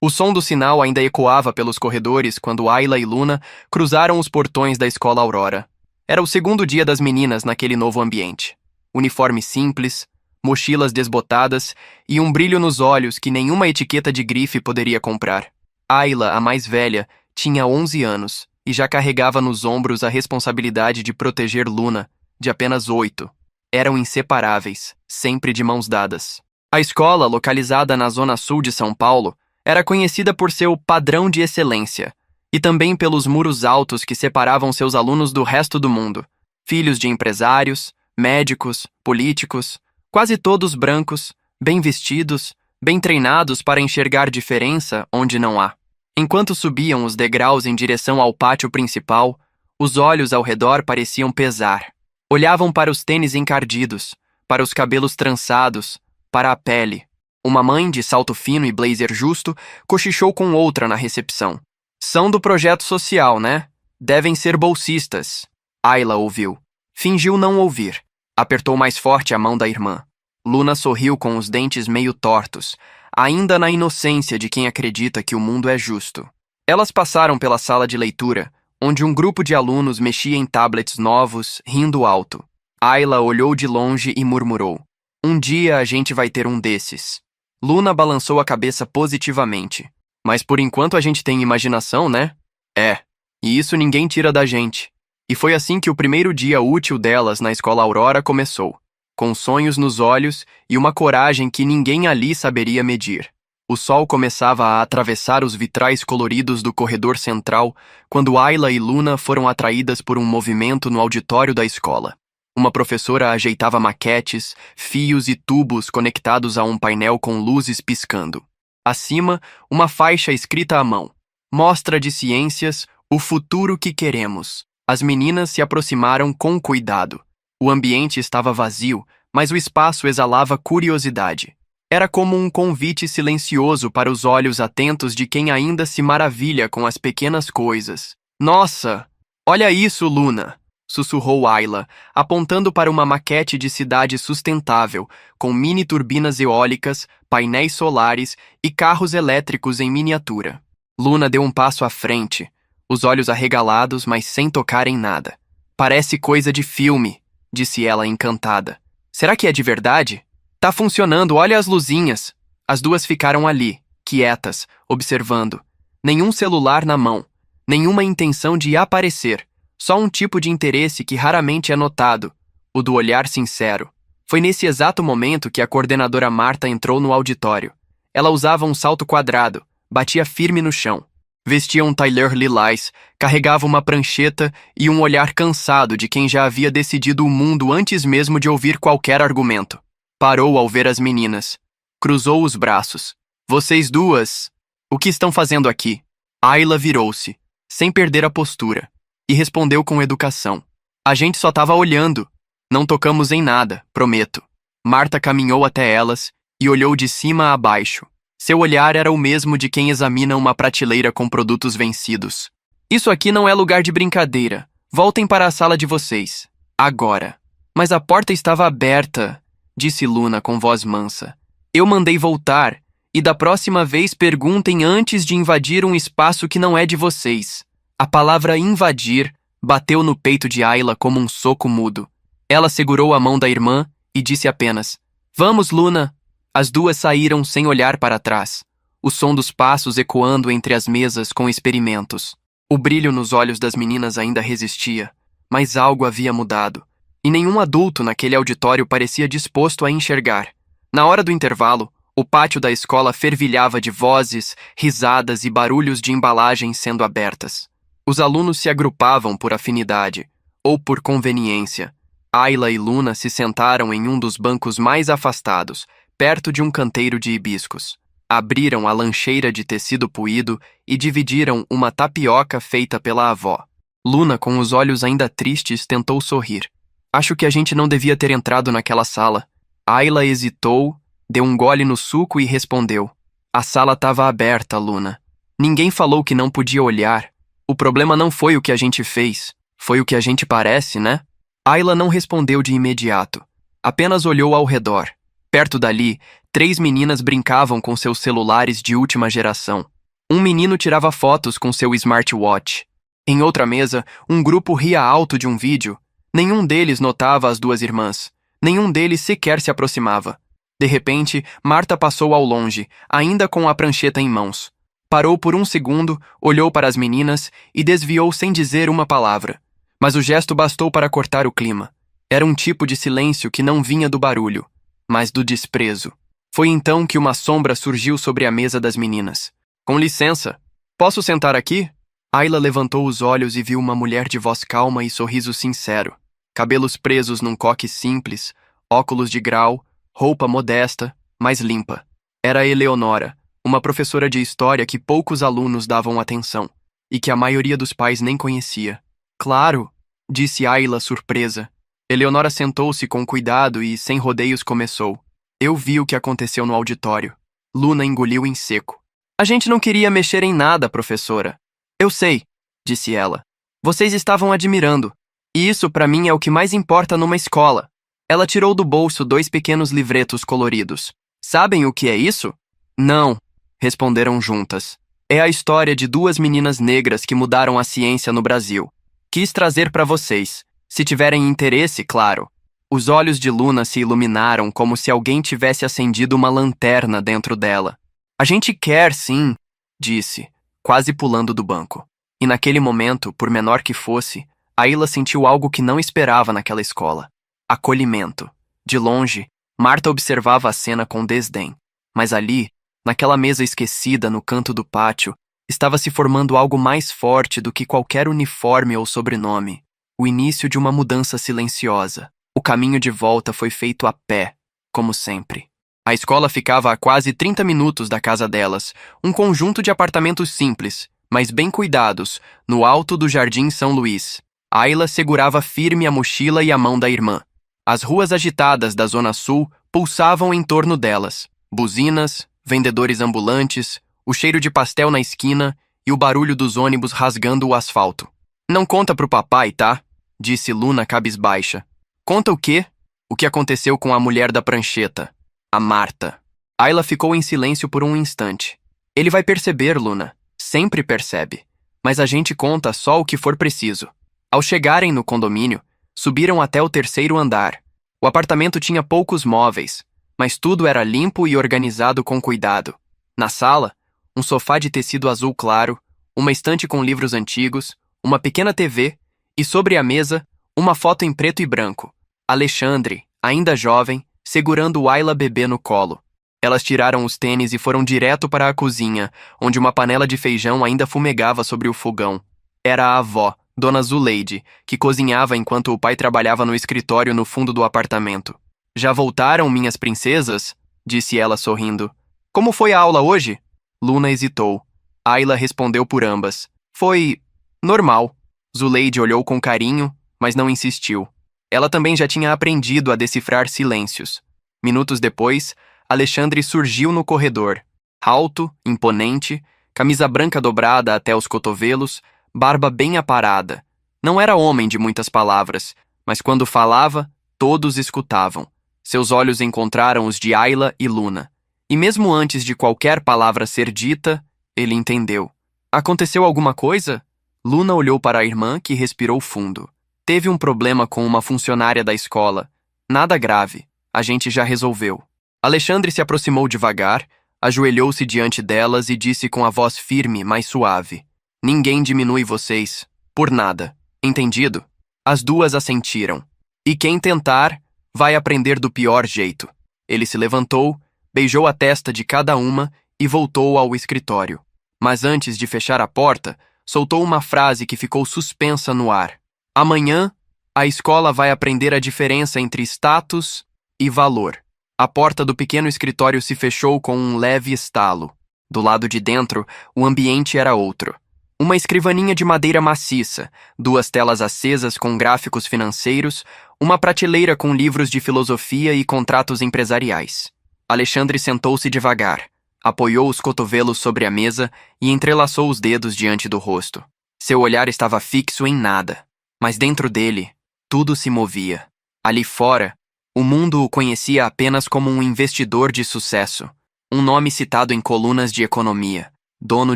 O som do sinal ainda ecoava pelos corredores quando Ayla e Luna cruzaram os portões da escola Aurora. Era o segundo dia das meninas naquele novo ambiente. Uniforme simples, mochilas desbotadas e um brilho nos olhos que nenhuma etiqueta de grife poderia comprar. Ayla, a mais velha, tinha 11 anos e já carregava nos ombros a responsabilidade de proteger Luna, de apenas 8. Eram inseparáveis, sempre de mãos dadas. A escola, localizada na zona sul de São Paulo, era conhecida por seu padrão de excelência e também pelos muros altos que separavam seus alunos do resto do mundo. Filhos de empresários, médicos, políticos, quase todos brancos, bem vestidos, bem treinados para enxergar diferença onde não há. Enquanto subiam os degraus em direção ao pátio principal, os olhos ao redor pareciam pesar. Olhavam para os tênis encardidos, para os cabelos trançados, para a pele. Uma mãe de salto fino e blazer justo cochichou com outra na recepção. São do projeto social, né? Devem ser bolsistas. Ayla ouviu. Fingiu não ouvir. Apertou mais forte a mão da irmã. Luna sorriu com os dentes meio tortos, ainda na inocência de quem acredita que o mundo é justo. Elas passaram pela sala de leitura, onde um grupo de alunos mexia em tablets novos, rindo alto. Ayla olhou de longe e murmurou. Um dia a gente vai ter um desses. Luna balançou a cabeça positivamente. Mas por enquanto a gente tem imaginação, né? É. E isso ninguém tira da gente. E foi assim que o primeiro dia útil delas na escola Aurora começou. Com sonhos nos olhos e uma coragem que ninguém ali saberia medir. O sol começava a atravessar os vitrais coloridos do corredor central quando Ayla e Luna foram atraídas por um movimento no auditório da escola. Uma professora ajeitava maquetes, fios e tubos conectados a um painel com luzes piscando. Acima, uma faixa escrita à mão. Mostra de Ciências, o futuro que queremos. As meninas se aproximaram com cuidado. O ambiente estava vazio, mas o espaço exalava curiosidade. Era como um convite silencioso para os olhos atentos de quem ainda se maravilha com as pequenas coisas. Nossa! Olha isso, Luna! Sussurrou Ayla, apontando para uma maquete de cidade sustentável, com mini turbinas eólicas, painéis solares e carros elétricos em miniatura. Luna deu um passo à frente, os olhos arregalados, mas sem tocar em nada. Parece coisa de filme, disse ela encantada. Será que é de verdade? Tá funcionando, olha as luzinhas. As duas ficaram ali, quietas, observando. Nenhum celular na mão, nenhuma intenção de aparecer. Só um tipo de interesse que raramente é notado, o do olhar sincero. Foi nesse exato momento que a coordenadora Marta entrou no auditório. Ela usava um salto quadrado, batia firme no chão. Vestia um tailleur lilás, carregava uma prancheta e um olhar cansado de quem já havia decidido o mundo antes mesmo de ouvir qualquer argumento. Parou ao ver as meninas. Cruzou os braços. Vocês duas, o que estão fazendo aqui? Ayla virou-se, sem perder a postura. E respondeu com educação. A gente só estava olhando. Não tocamos em nada, prometo. Marta caminhou até elas e olhou de cima a baixo. Seu olhar era o mesmo de quem examina uma prateleira com produtos vencidos. Isso aqui não é lugar de brincadeira. Voltem para a sala de vocês. Agora. Mas a porta estava aberta, disse Luna com voz mansa. Eu mandei voltar, e da próxima vez perguntem antes de invadir um espaço que não é de vocês. A palavra invadir bateu no peito de Ayla como um soco mudo. Ela segurou a mão da irmã e disse apenas, Vamos, Luna! As duas saíram sem olhar para trás, o som dos passos ecoando entre as mesas com experimentos. O brilho nos olhos das meninas ainda resistia, mas algo havia mudado, e nenhum adulto naquele auditório parecia disposto a enxergar. Na hora do intervalo, o pátio da escola fervilhava de vozes, risadas e barulhos de embalagens sendo abertas. Os alunos se agrupavam por afinidade, ou por conveniência. Ayla e Luna se sentaram em um dos bancos mais afastados, perto de um canteiro de hibiscos. Abriram a lancheira de tecido puído e dividiram uma tapioca feita pela avó. Luna, com os olhos ainda tristes, tentou sorrir. Acho que a gente não devia ter entrado naquela sala. Ayla hesitou, deu um gole no suco e respondeu. A sala estava aberta, Luna. Ninguém falou que não podia olhar. O problema não foi o que a gente fez, foi o que a gente parece, né? Ayla não respondeu de imediato. Apenas olhou ao redor. Perto dali, 3 meninas brincavam com seus celulares de última geração. Um menino tirava fotos com seu smartwatch. Em outra mesa, um grupo ria alto de um vídeo. Nenhum deles notava as 2 irmãs. Nenhum deles sequer se aproximava. De repente, Marta passou ao longe, ainda com a prancheta em mãos. Parou por um segundo, olhou para as meninas e desviou sem dizer uma palavra. Mas o gesto bastou para cortar o clima. Era um tipo de silêncio que não vinha do barulho, mas do desprezo. Foi então que uma sombra surgiu sobre a mesa das meninas. Com licença, posso sentar aqui? Ayla levantou os olhos e viu uma mulher de voz calma e sorriso sincero. Cabelos presos num coque simples, óculos de grau, roupa modesta, mas limpa. Era Eleonora, uma professora de história que poucos alunos davam atenção, e que a maioria dos pais nem conhecia. Claro, disse Ayla surpresa. Eleonora sentou-se com cuidado e, sem rodeios, começou. Eu vi o que aconteceu no auditório. Luna engoliu em seco. A gente não queria mexer em nada, professora. Eu sei, disse ela. Vocês estavam admirando. E isso, para mim, é o que mais importa numa escola. Ela tirou do bolso 2 pequenos livretos coloridos. Sabem o que é isso? Não, responderam juntas. É a história de 2 meninas negras que mudaram a ciência no Brasil. Quis trazer para vocês. Se tiverem interesse, claro. Os olhos de Luna se iluminaram como se alguém tivesse acendido uma lanterna dentro dela. A gente quer, sim, disse, quase pulando do banco. E naquele momento, por menor que fosse, Ayla sentiu algo que não esperava naquela escola. Acolhimento. De longe, Marta observava a cena com desdém. Mas ali, naquela mesa esquecida no canto do pátio, estava se formando algo mais forte do que qualquer uniforme ou sobrenome. O início de uma mudança silenciosa. O caminho de volta foi feito a pé, como sempre. A escola ficava a quase 30 minutos da casa delas, um conjunto de apartamentos simples, mas bem cuidados, no alto do Jardim São Luís. Ayla segurava firme a mochila e a mão da irmã. As ruas agitadas da Zona Sul pulsavam em torno delas. Buzinas, vendedores ambulantes, o cheiro de pastel na esquina e o barulho dos ônibus rasgando o asfalto. Não conta pro papai, tá? Disse Luna cabisbaixa. Conta o quê? O que aconteceu com a mulher da prancheta? A Marta. Ayla ficou em silêncio por um instante. Ele vai perceber, Luna. Sempre percebe. Mas a gente conta só o que for preciso. Ao chegarem no condomínio, subiram até o 3º andar. O apartamento tinha poucos móveis, mas tudo era limpo e organizado com cuidado. Na sala, um sofá de tecido azul claro, uma estante com livros antigos, uma pequena TV e, sobre a mesa, uma foto em preto e branco. Alexandre, ainda jovem, segurando Ayla bebê no colo. Elas tiraram os tênis e foram direto para a cozinha, onde uma panela de feijão ainda fumegava sobre o fogão. Era a avó, Dona Zuleide, que cozinhava enquanto o pai trabalhava no escritório no fundo do apartamento. Já voltaram, minhas princesas? Disse ela sorrindo. Como foi a aula hoje? Luna hesitou. Ayla respondeu por ambas. Foi normal. Zuleide olhou com carinho, mas não insistiu. Ela também já tinha aprendido a decifrar silêncios. Minutos depois, Alexandre surgiu no corredor. Alto, imponente, camisa branca dobrada até os cotovelos, barba bem aparada. Não era homem de muitas palavras, mas quando falava, todos escutavam. Seus olhos encontraram os de Ayla e Luna. E mesmo antes de qualquer palavra ser dita, ele entendeu. Aconteceu alguma coisa? Luna olhou para a irmã, que respirou fundo. Teve um problema com uma funcionária da escola. Nada grave. A gente já resolveu. Alexandre se aproximou devagar, ajoelhou-se diante delas e disse com a voz firme, mas suave. Ninguém diminui vocês. Por nada. Entendido? As 2 assentiram. E quem tentar, vai aprender do pior jeito. Ele se levantou, beijou a testa de cada uma e voltou ao escritório. Mas antes de fechar a porta, soltou uma frase que ficou suspensa no ar. Amanhã, a escola vai aprender a diferença entre status e valor. A porta do pequeno escritório se fechou com um leve estalo. Do lado de dentro, o ambiente era outro. Uma escrivaninha de madeira maciça, 2 telas acesas com gráficos financeiros, uma prateleira com livros de filosofia e contratos empresariais. Alexandre sentou-se devagar, apoiou os cotovelos sobre a mesa e entrelaçou os dedos diante do rosto. Seu olhar estava fixo em nada. Mas dentro dele, tudo se movia. Ali fora, O mundo o conhecia apenas como um investidor de sucesso, um nome citado em colunas de economia, dono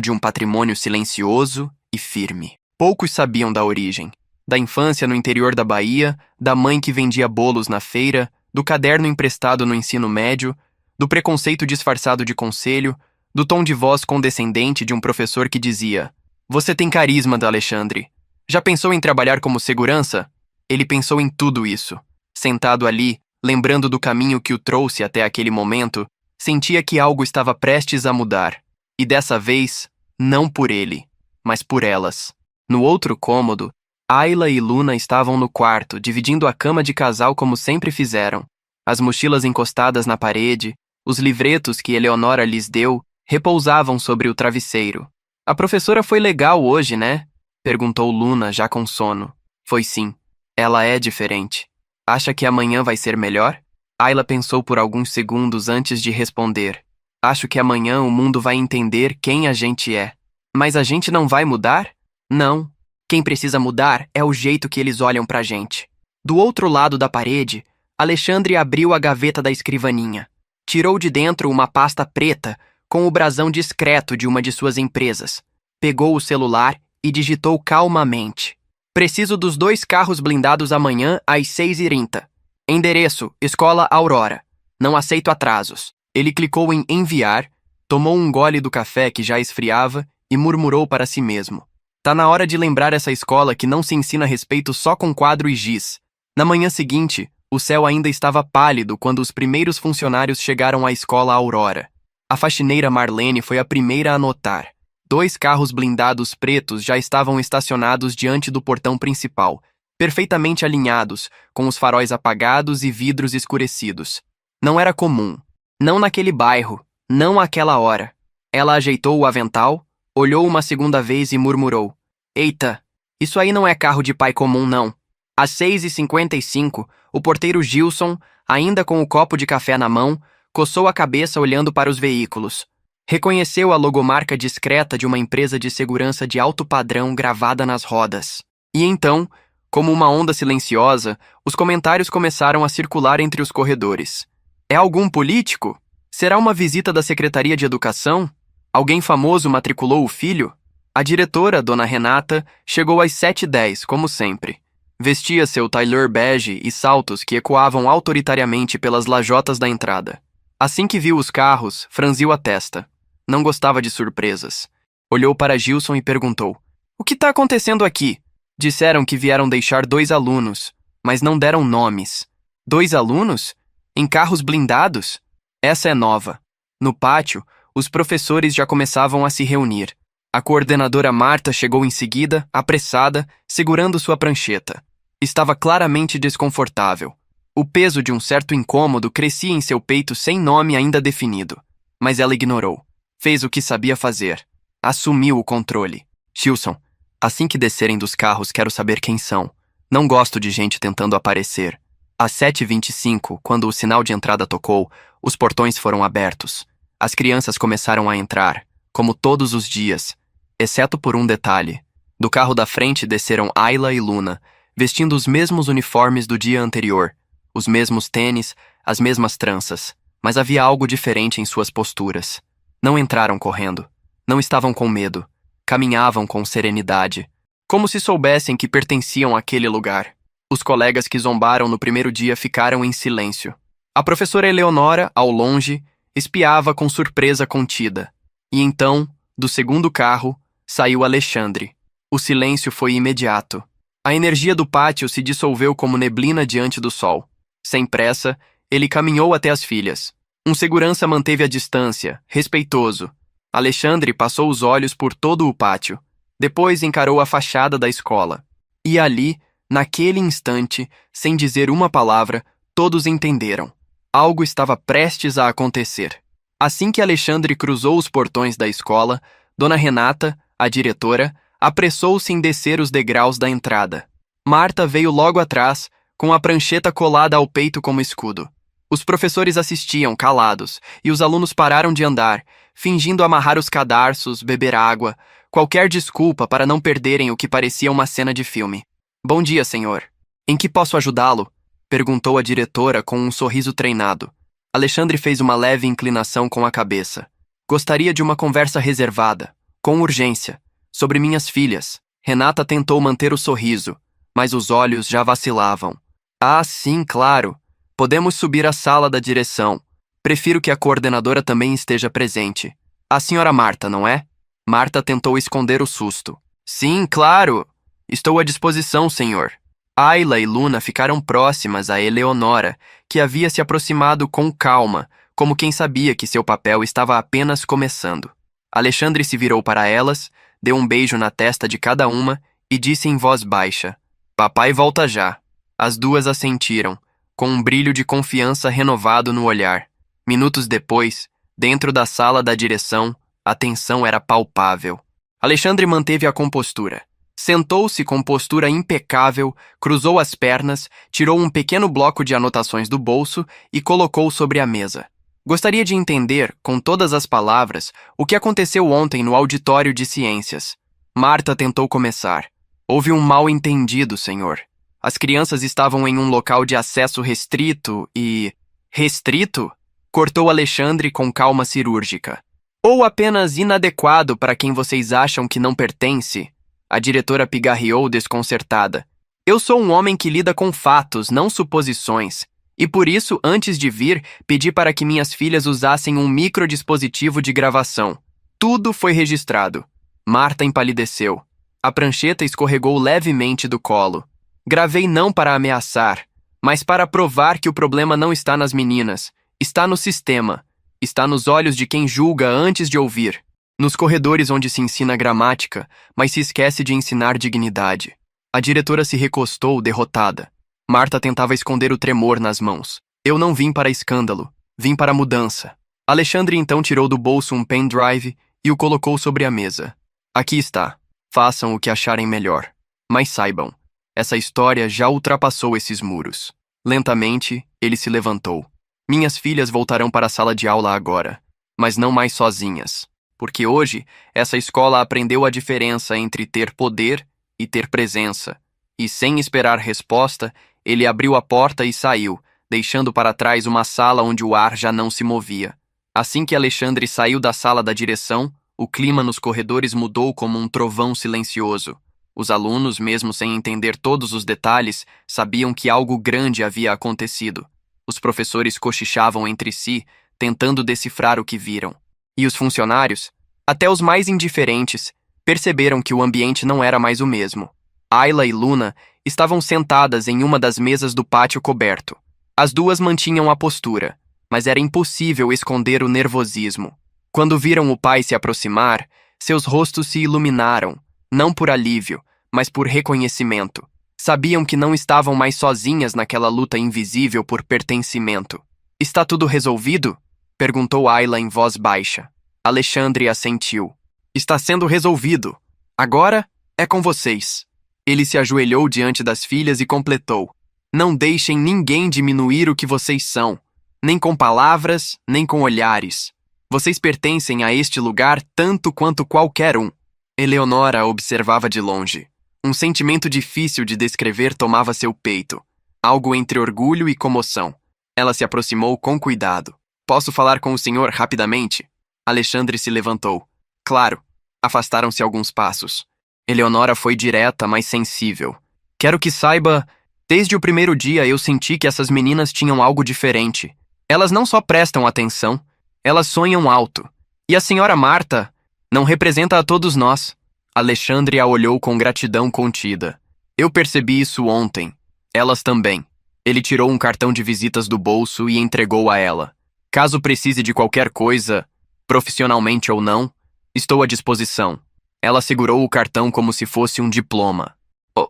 de um patrimônio silencioso e firme. Poucos sabiam da origem, da infância no interior da Bahia, da mãe que vendia bolos na feira, do caderno emprestado no ensino médio, do preconceito disfarçado de conselho, do tom de voz condescendente de um professor que dizia: "Você tem carisma, D'Alexandre. Já pensou em trabalhar como segurança?" Ele pensou em tudo isso. Sentado ali, lembrando do caminho que o trouxe até aquele momento, sentia que algo estava prestes a mudar. E dessa vez, não por ele, mas por elas. No outro cômodo, Ayla e Luna estavam no quarto, dividindo a cama de casal como sempre fizeram. As mochilas encostadas na parede, os livretos que Eleonora lhes deu, repousavam sobre o travesseiro. "A professora foi legal hoje, né?" perguntou Luna, já com sono. "Foi sim. Ela é diferente. Acha que amanhã vai ser melhor?" Ayla pensou por alguns segundos antes de responder. "Acho que amanhã o mundo vai entender quem a gente é." "Mas a gente não vai mudar?" "Não. Quem precisa mudar é o jeito que eles olham pra gente." Do outro lado da parede, Alexandre abriu a gaveta da escrivaninha. Tirou de dentro uma pasta preta com o brasão discreto de uma de suas empresas. Pegou o celular e digitou calmamente: "Preciso dos 2 carros blindados amanhã às 6h30. Endereço: Escola Aurora. Não aceito atrasos." Ele clicou em enviar, tomou um gole do café que já esfriava e murmurou para si mesmo: "Tá na hora de lembrar essa escola que não se ensina respeito só com quadro e giz." Na manhã seguinte, o céu ainda estava pálido quando os primeiros funcionários chegaram à escola Aurora. A faxineira Marlene foi a primeira a notar. 2 carros blindados pretos já estavam estacionados diante do portão principal, perfeitamente alinhados, com os faróis apagados e vidros escurecidos. Não era comum. Não naquele bairro. Não àquela hora. Ela ajeitou o avental, olhou uma segunda vez e murmurou: "Eita, isso aí não é carro de pai comum, não." Às 6h55, o porteiro Gilson, ainda com o copo de café na mão, coçou a cabeça olhando para os veículos. Reconheceu a logomarca discreta de uma empresa de segurança de alto padrão gravada nas rodas. E então, como uma onda silenciosa, os comentários começaram a circular entre os corredores. "É algum político? Será uma visita da Secretaria de Educação? Alguém famoso matriculou o filho?" A diretora, Dona Renata, chegou às 7h10, como sempre. Vestia seu tailleur bege e saltos que ecoavam autoritariamente pelas lajotas da entrada. Assim que viu os carros, franziu a testa. Não gostava de surpresas. Olhou para Gilson e perguntou: "O que está acontecendo aqui?" "Disseram que vieram deixar 2 alunos, mas não deram nomes." "2 alunos? Em carros blindados?" "Essa é nova." No pátio, os professores já começavam a se reunir. A coordenadora Marta chegou em seguida, apressada, segurando sua prancheta. Estava claramente desconfortável. O peso de um certo incômodo crescia em seu peito sem nome ainda definido. Mas ela ignorou. Fez o que sabia fazer. Assumiu o controle. "Gilson, assim que descerem dos carros quero saber quem são. Não gosto de gente tentando aparecer." Às 7h25, quando o sinal de entrada tocou, os portões foram abertos. As crianças começaram a entrar, como todos os dias, exceto por um detalhe. Do carro da frente desceram Ayla e Luna, vestindo os mesmos uniformes do dia anterior, os mesmos tênis, as mesmas tranças, mas havia algo diferente em suas posturas. Não entraram correndo. Não estavam com medo. Caminhavam com serenidade, como se soubessem que pertenciam àquele lugar. Os colegas que zombaram no primeiro dia ficaram em silêncio. A professora Eleonora, ao longe, espiava com surpresa contida. E então, do segundo carro, saiu Alexandre. O silêncio foi imediato. A energia do pátio se dissolveu como neblina diante do sol. Sem pressa, ele caminhou até as filhas. Um segurança manteve a distância, respeitoso. Alexandre passou os olhos por todo o pátio. Depois encarou a fachada da escola. E ali, naquele instante, sem dizer uma palavra, todos entenderam. Algo estava prestes a acontecer. Assim que Alexandre cruzou os portões da escola, Dona Renata, a diretora, apressou-se em descer os degraus da entrada. Marta veio logo atrás, com a prancheta colada ao peito como escudo. Os professores assistiam, calados, e os alunos pararam de andar, fingindo amarrar os cadarços, beber água, qualquer desculpa para não perderem o que parecia uma cena de filme. "Bom dia, senhor. Em que posso ajudá-lo?" Perguntou a diretora com um sorriso treinado. Alexandre fez uma leve inclinação com a cabeça. Gostaria de uma conversa reservada, com urgência, sobre minhas filhas. Renata tentou manter o sorriso, mas os olhos já vacilavam. Ah, sim, claro. Podemos subir à sala da direção. Prefiro que a coordenadora também esteja presente. A senhora Marta, não é? Marta tentou esconder o susto. Sim, claro. Estou à disposição, senhor. Ayla e Luna ficaram próximas a Eleonora, que havia se aproximado com calma, como quem sabia que seu papel estava apenas começando. Alexandre se virou para elas, deu um beijo na testa de cada uma e disse em voz baixa: Papai volta já. As duas assentiram, com um brilho de confiança renovado no olhar. Minutos depois, dentro da sala da direção, a tensão era palpável. Alexandre manteve a compostura. Sentou-se com postura impecável, cruzou as pernas, tirou um pequeno bloco de anotações do bolso e colocou sobre a mesa. Gostaria de entender, com todas as palavras, o que aconteceu ontem no auditório de ciências. Marta tentou começar. Houve um mal-entendido, senhor. As crianças estavam em um local de acesso restrito e... Restrito? Cortou Alexandre com calma cirúrgica. Ou apenas inadequado para quem vocês acham que não pertence? A diretora pigarreou desconcertada. Eu sou um homem que lida com fatos, não suposições. E por isso, antes de vir, pedi para que minhas filhas usassem um microdispositivo de gravação. Tudo foi registrado. Marta empalideceu. A prancheta escorregou levemente do colo. Gravei não para ameaçar, mas para provar que o problema não está nas meninas. Está no sistema. Está nos olhos de quem julga antes de ouvir. Nos corredores onde se ensina gramática, mas se esquece de ensinar dignidade. A diretora se recostou, derrotada. Marta tentava esconder o tremor nas mãos. Eu não vim para escândalo. Vim para mudança. Alexandre então tirou do bolso um pendrive e o colocou sobre a mesa. Aqui está. Façam o que acharem melhor. Mas saibam, essa história já ultrapassou esses muros. Lentamente, ele se levantou. Minhas filhas voltarão para a sala de aula agora, mas não mais sozinhas. Porque hoje, essa escola aprendeu a diferença entre ter poder e ter presença. E sem esperar resposta, ele abriu a porta e saiu, deixando para trás uma sala onde o ar já não se movia. Assim que Alexandre saiu da sala da direção, o clima nos corredores mudou como um trovão silencioso. Os alunos, mesmo sem entender todos os detalhes, sabiam que algo grande havia acontecido. Os professores cochichavam entre si, tentando decifrar o que viram. E os funcionários, até os mais indiferentes, perceberam que o ambiente não era mais o mesmo. Ayla e Luna estavam sentadas em uma das mesas do pátio coberto. As duas mantinham a postura, mas era impossível esconder o nervosismo. Quando viram o pai se aproximar, seus rostos se iluminaram, não por alívio, mas por reconhecimento. Sabiam que não estavam mais sozinhas naquela luta invisível por pertencimento. Está tudo resolvido? Perguntou Ayla em voz baixa. Alexandre assentiu. Está sendo resolvido. Agora é com vocês. Ele se ajoelhou diante das filhas e completou. Não deixem ninguém diminuir o que vocês são, nem com palavras, nem com olhares. Vocês pertencem a este lugar tanto quanto qualquer um. Eleonora observava de longe. Um sentimento difícil de descrever tomava seu peito, algo entre orgulho e comoção. Ela se aproximou com cuidado. Posso falar com o senhor rapidamente? Alexandre se levantou. Claro. Afastaram-se alguns passos. Eleonora foi direta, mas sensível. Quero que saiba, desde o primeiro dia eu senti que essas meninas tinham algo diferente. Elas não só prestam atenção, elas sonham alto. E a senhora Marta não representa a todos nós. Alexandre a olhou com gratidão contida. Eu percebi isso ontem. Elas também. Ele tirou um cartão de visitas do bolso e entregou a ela. Caso precise de qualquer coisa, profissionalmente ou não, estou à disposição. Ela segurou o cartão como se fosse um diploma.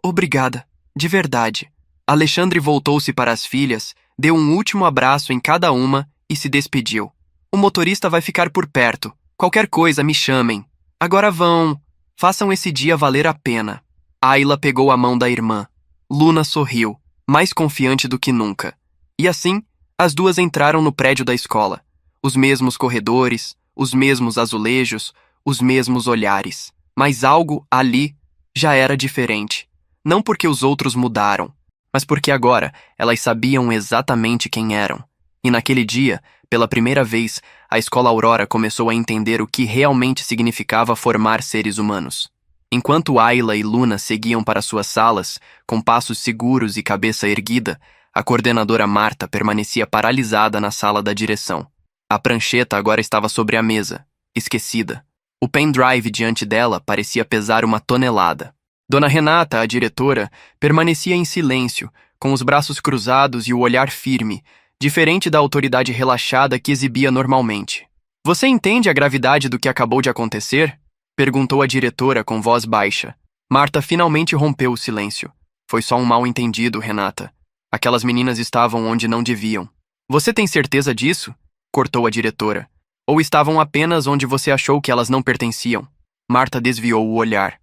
Obrigada, de verdade. Alexandre voltou-se para as filhas, deu um último abraço em cada uma e se despediu. O motorista vai ficar por perto. Qualquer coisa, me chamem. Agora vão. Façam esse dia valer a pena. Ayla pegou a mão da irmã. Luna sorriu, mais confiante do que nunca. E assim, as duas entraram no prédio da escola. Os mesmos corredores, os mesmos azulejos, os mesmos olhares. Mas algo ali já era diferente. Não porque os outros mudaram, mas porque agora elas sabiam exatamente quem eram. E naquele dia, pela primeira vez, a Escola Aurora começou a entender o que realmente significava formar seres humanos. Enquanto Ayla e Luna seguiam para suas salas, com passos seguros e cabeça erguida, a coordenadora Marta permanecia paralisada na sala da direção. A prancheta agora estava sobre a mesa, esquecida. O pendrive diante dela parecia pesar uma tonelada. Dona Renata, a diretora, permanecia em silêncio, com os braços cruzados e o olhar firme, diferente da autoridade relaxada que exibia normalmente. "Você entende a gravidade do que acabou de acontecer?" perguntou a diretora com voz baixa. Marta finalmente rompeu o silêncio. "Foi só um mal-entendido, Renata. Aquelas meninas estavam onde não deviam." "Você tem certeza disso?" cortou a diretora. "Ou estavam apenas onde você achou que elas não pertenciam?" Marta desviou o olhar.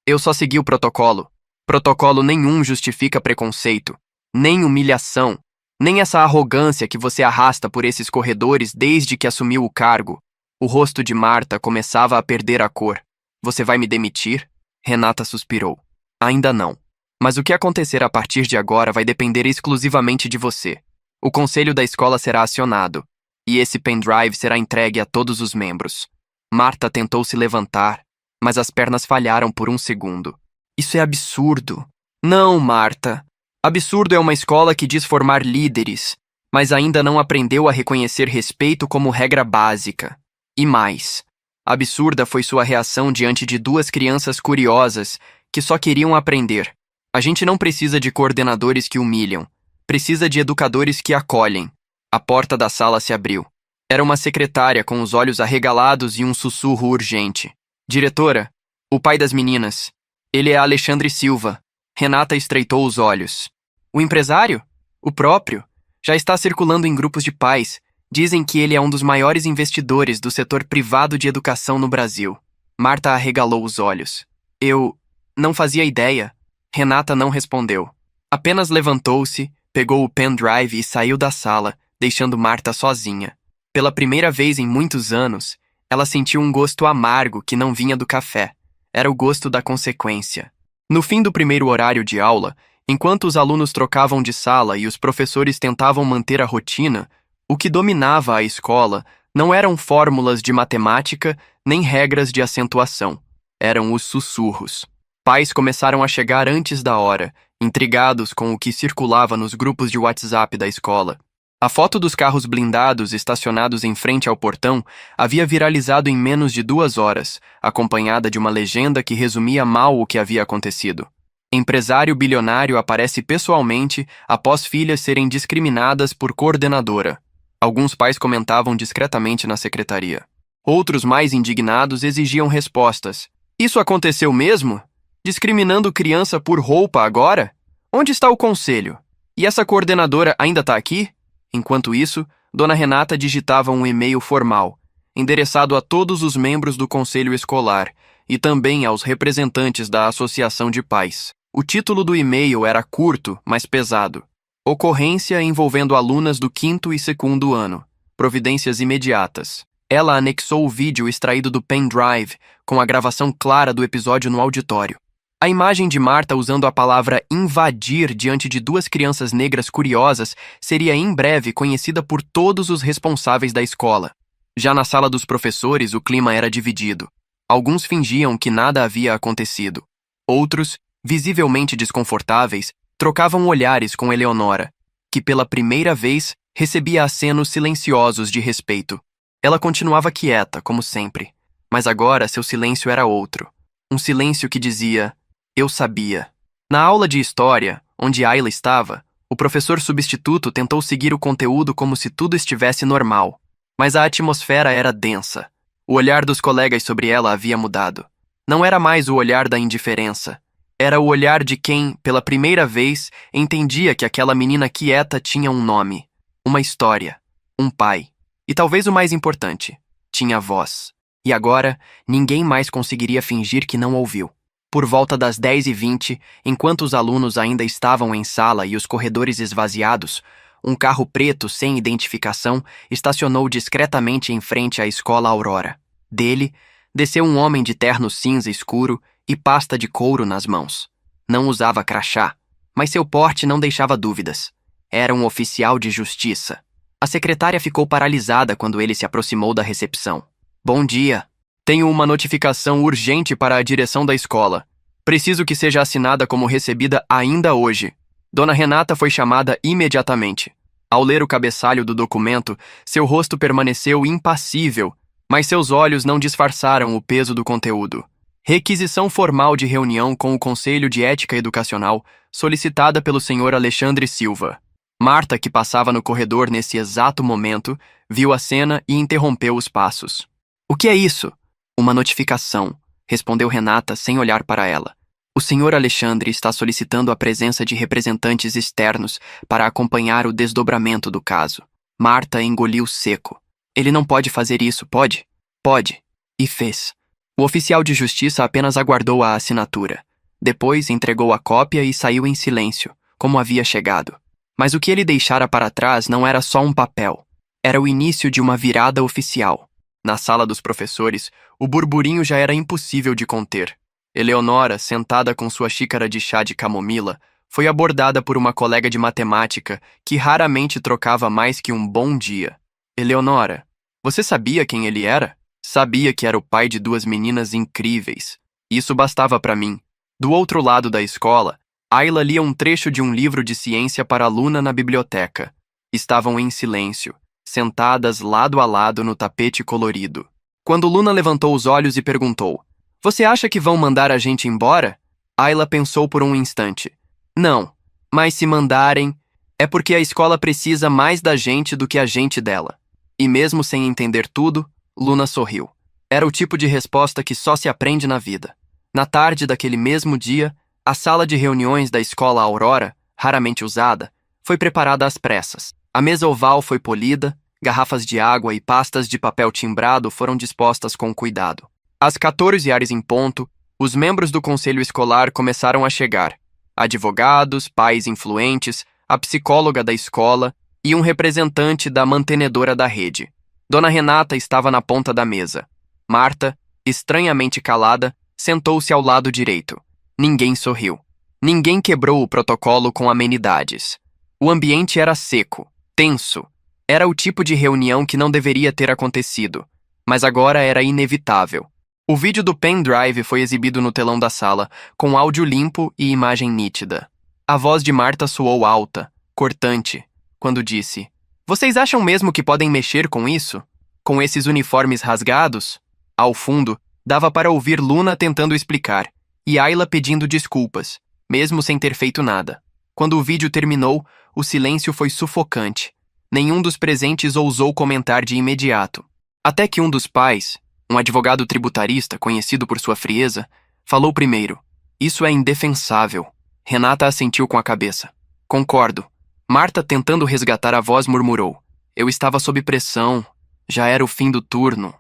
Eu só segui o protocolo. Protocolo nenhum justifica preconceito, nem humilhação, nem essa arrogância que você arrasta por esses corredores desde que assumiu o cargo." O rosto de Marta começava a perder a cor. "Você vai me demitir?" Renata suspirou. "Ainda não. Mas o que acontecer a partir de agora vai depender exclusivamente de você. O conselho da escola será acionado, e esse pendrive será entregue a todos os membros." Marta tentou se levantar, mas as pernas falharam por um segundo. "Isso é absurdo." "Não, Marta. Absurdo é uma escola que diz formar líderes, mas ainda não aprendeu a reconhecer respeito como regra básica. E mais, absurda foi sua reação diante de duas crianças curiosas que só queriam aprender. A gente não precisa de coordenadores que humilham. Precisa de educadores que acolhem." A porta da sala se abriu. Era uma secretária com os olhos arregalados e um sussurro urgente. "Diretora, o pai das meninas. Ele é Alexandre Silva." Renata estreitou os olhos. "O empresário? O próprio? Já está circulando em grupos de pais. Dizem que ele é um dos maiores investidores do setor privado de educação no Brasil." Marta arregalou os olhos. "Eu não fazia ideia." Renata não respondeu. Apenas levantou-se, pegou o pendrive e saiu da sala, deixando Marta sozinha. Pela primeira vez em muitos anos, ela sentiu um gosto amargo que não vinha do café. Era o gosto da consequência. No fim do primeiro horário de aula, enquanto os alunos trocavam de sala e os professores tentavam manter a rotina, o que dominava a escola não eram fórmulas de matemática nem regras de acentuação. Eram os sussurros. Pais começaram a chegar antes da hora, intrigados com o que circulava nos grupos de WhatsApp da escola. A foto dos carros blindados estacionados em frente ao portão havia viralizado em menos de 2 horas, acompanhada de uma legenda que resumia mal o que havia acontecido. "Empresário bilionário aparece pessoalmente após filhas serem discriminadas por coordenadora." Alguns pais comentavam discretamente na secretaria. Outros, mais indignados, exigiam respostas. "Isso aconteceu mesmo? Discriminando criança por roupa agora? Onde está o conselho? E essa coordenadora ainda está aqui?" Enquanto isso, Dona Renata digitava um e-mail formal, endereçado a todos os membros do conselho escolar e também aos representantes da associação de pais. O título do e-mail era curto, mas pesado. "Ocorrência envolvendo alunas do 5º e 2º ano. Providências imediatas." Ela anexou o vídeo extraído do pendrive, com a gravação clara do episódio no auditório. A imagem de Marta usando a palavra invadir diante de 2 crianças negras curiosas seria em breve conhecida por todos os responsáveis da escola. Já na sala dos professores, o clima era dividido. Alguns fingiam que nada havia acontecido. Outros, visivelmente desconfortáveis, trocavam olhares com Eleonora, que pela primeira vez recebia acenos silenciosos de respeito. Ela continuava quieta, como sempre, mas agora seu silêncio era outro. Um silêncio que dizia: "Eu sabia." Na aula de história, onde Ayla estava, o professor substituto tentou seguir o conteúdo como se tudo estivesse normal, mas a atmosfera era densa. O olhar dos colegas sobre ela havia mudado. Não era mais o olhar da indiferença. Era o olhar de quem, pela primeira vez, entendia que aquela menina quieta tinha um nome, uma história, um pai. E talvez o mais importante, tinha voz. E agora, ninguém mais conseguiria fingir que não ouviu. Por volta das 10h20, enquanto os alunos ainda estavam em sala e os corredores esvaziados, um carro preto sem identificação estacionou discretamente em frente à Escola Aurora. Dele, desceu um homem de terno cinza escuro e pasta de couro nas mãos. Não usava crachá, mas seu porte não deixava dúvidas. Era um oficial de justiça. A secretária ficou paralisada quando ele se aproximou da recepção. Bom dia. Tenho uma notificação urgente para a direção da escola. Preciso que seja assinada como recebida ainda hoje. Dona Renata foi chamada imediatamente. Ao ler o cabeçalho do documento, seu rosto permaneceu impassível, mas seus olhos não disfarçaram o peso do conteúdo. Requisição formal de reunião com o Conselho de Ética Educacional, solicitada pelo Sr. Alexandre Silva. Marta, que passava no corredor nesse exato momento, viu a cena e interrompeu os passos. O que é isso? Uma notificação, respondeu Renata sem olhar para ela. O Sr. Alexandre está solicitando a presença de representantes externos para acompanhar o desdobramento do caso. Marta engoliu seco. Ele não pode fazer isso, pode? Pode. E fez. O oficial de justiça apenas aguardou a assinatura. Depois entregou a cópia e saiu em silêncio, como havia chegado. Mas o que ele deixara para trás não era só um papel. Era o início de uma virada oficial. Na sala dos professores, o burburinho já era impossível de conter. Eleonora, sentada com sua xícara de chá de camomila, foi abordada por uma colega de matemática que raramente trocava mais que um bom dia. Eleonora, você sabia quem ele era? Sabia que era o pai de duas meninas incríveis. Isso bastava para mim. Do outro lado da escola, Ayla lia um trecho de um livro de ciência para a Luna na biblioteca. Estavam em silêncio, sentadas lado a lado no tapete colorido. Quando Luna levantou os olhos e perguntou: Você acha que vão mandar a gente embora? Ayla pensou por um instante. Não, mas se mandarem, é porque a escola precisa mais da gente do que a gente dela. E mesmo sem entender tudo, Luna sorriu. Era o tipo de resposta que só se aprende na vida. Na tarde daquele mesmo dia, a sala de reuniões da escola Aurora, raramente usada, foi preparada às pressas. A mesa oval foi polida, garrafas de água e pastas de papel timbrado foram dispostas com cuidado. Às 14h em ponto, os membros do conselho escolar começaram a chegar. Advogados, pais influentes, a psicóloga da escola e um representante da mantenedora da rede. Dona Renata estava na ponta da mesa. Marta, estranhamente calada, sentou-se ao lado direito. Ninguém sorriu. Ninguém quebrou o protocolo com amenidades. O ambiente era seco, tenso. Era o tipo de reunião que não deveria ter acontecido, mas agora era inevitável. O vídeo do pendrive foi exibido no telão da sala, com áudio limpo e imagem nítida. A voz de Marta soou alta, cortante, quando disse: Vocês acham mesmo que podem mexer com isso? Com esses uniformes rasgados? Ao fundo, dava para ouvir Luna tentando explicar, e Ayla pedindo desculpas, mesmo sem ter feito nada. Quando o vídeo terminou, o silêncio foi sufocante. Nenhum dos presentes ousou comentar de imediato. Até que um dos pais, um advogado tributarista conhecido por sua frieza, falou primeiro: Isso é indefensável. Renata assentiu com a cabeça. Concordo. Marta, tentando resgatar a voz, murmurou: Eu estava sob pressão. Já era o fim do turno.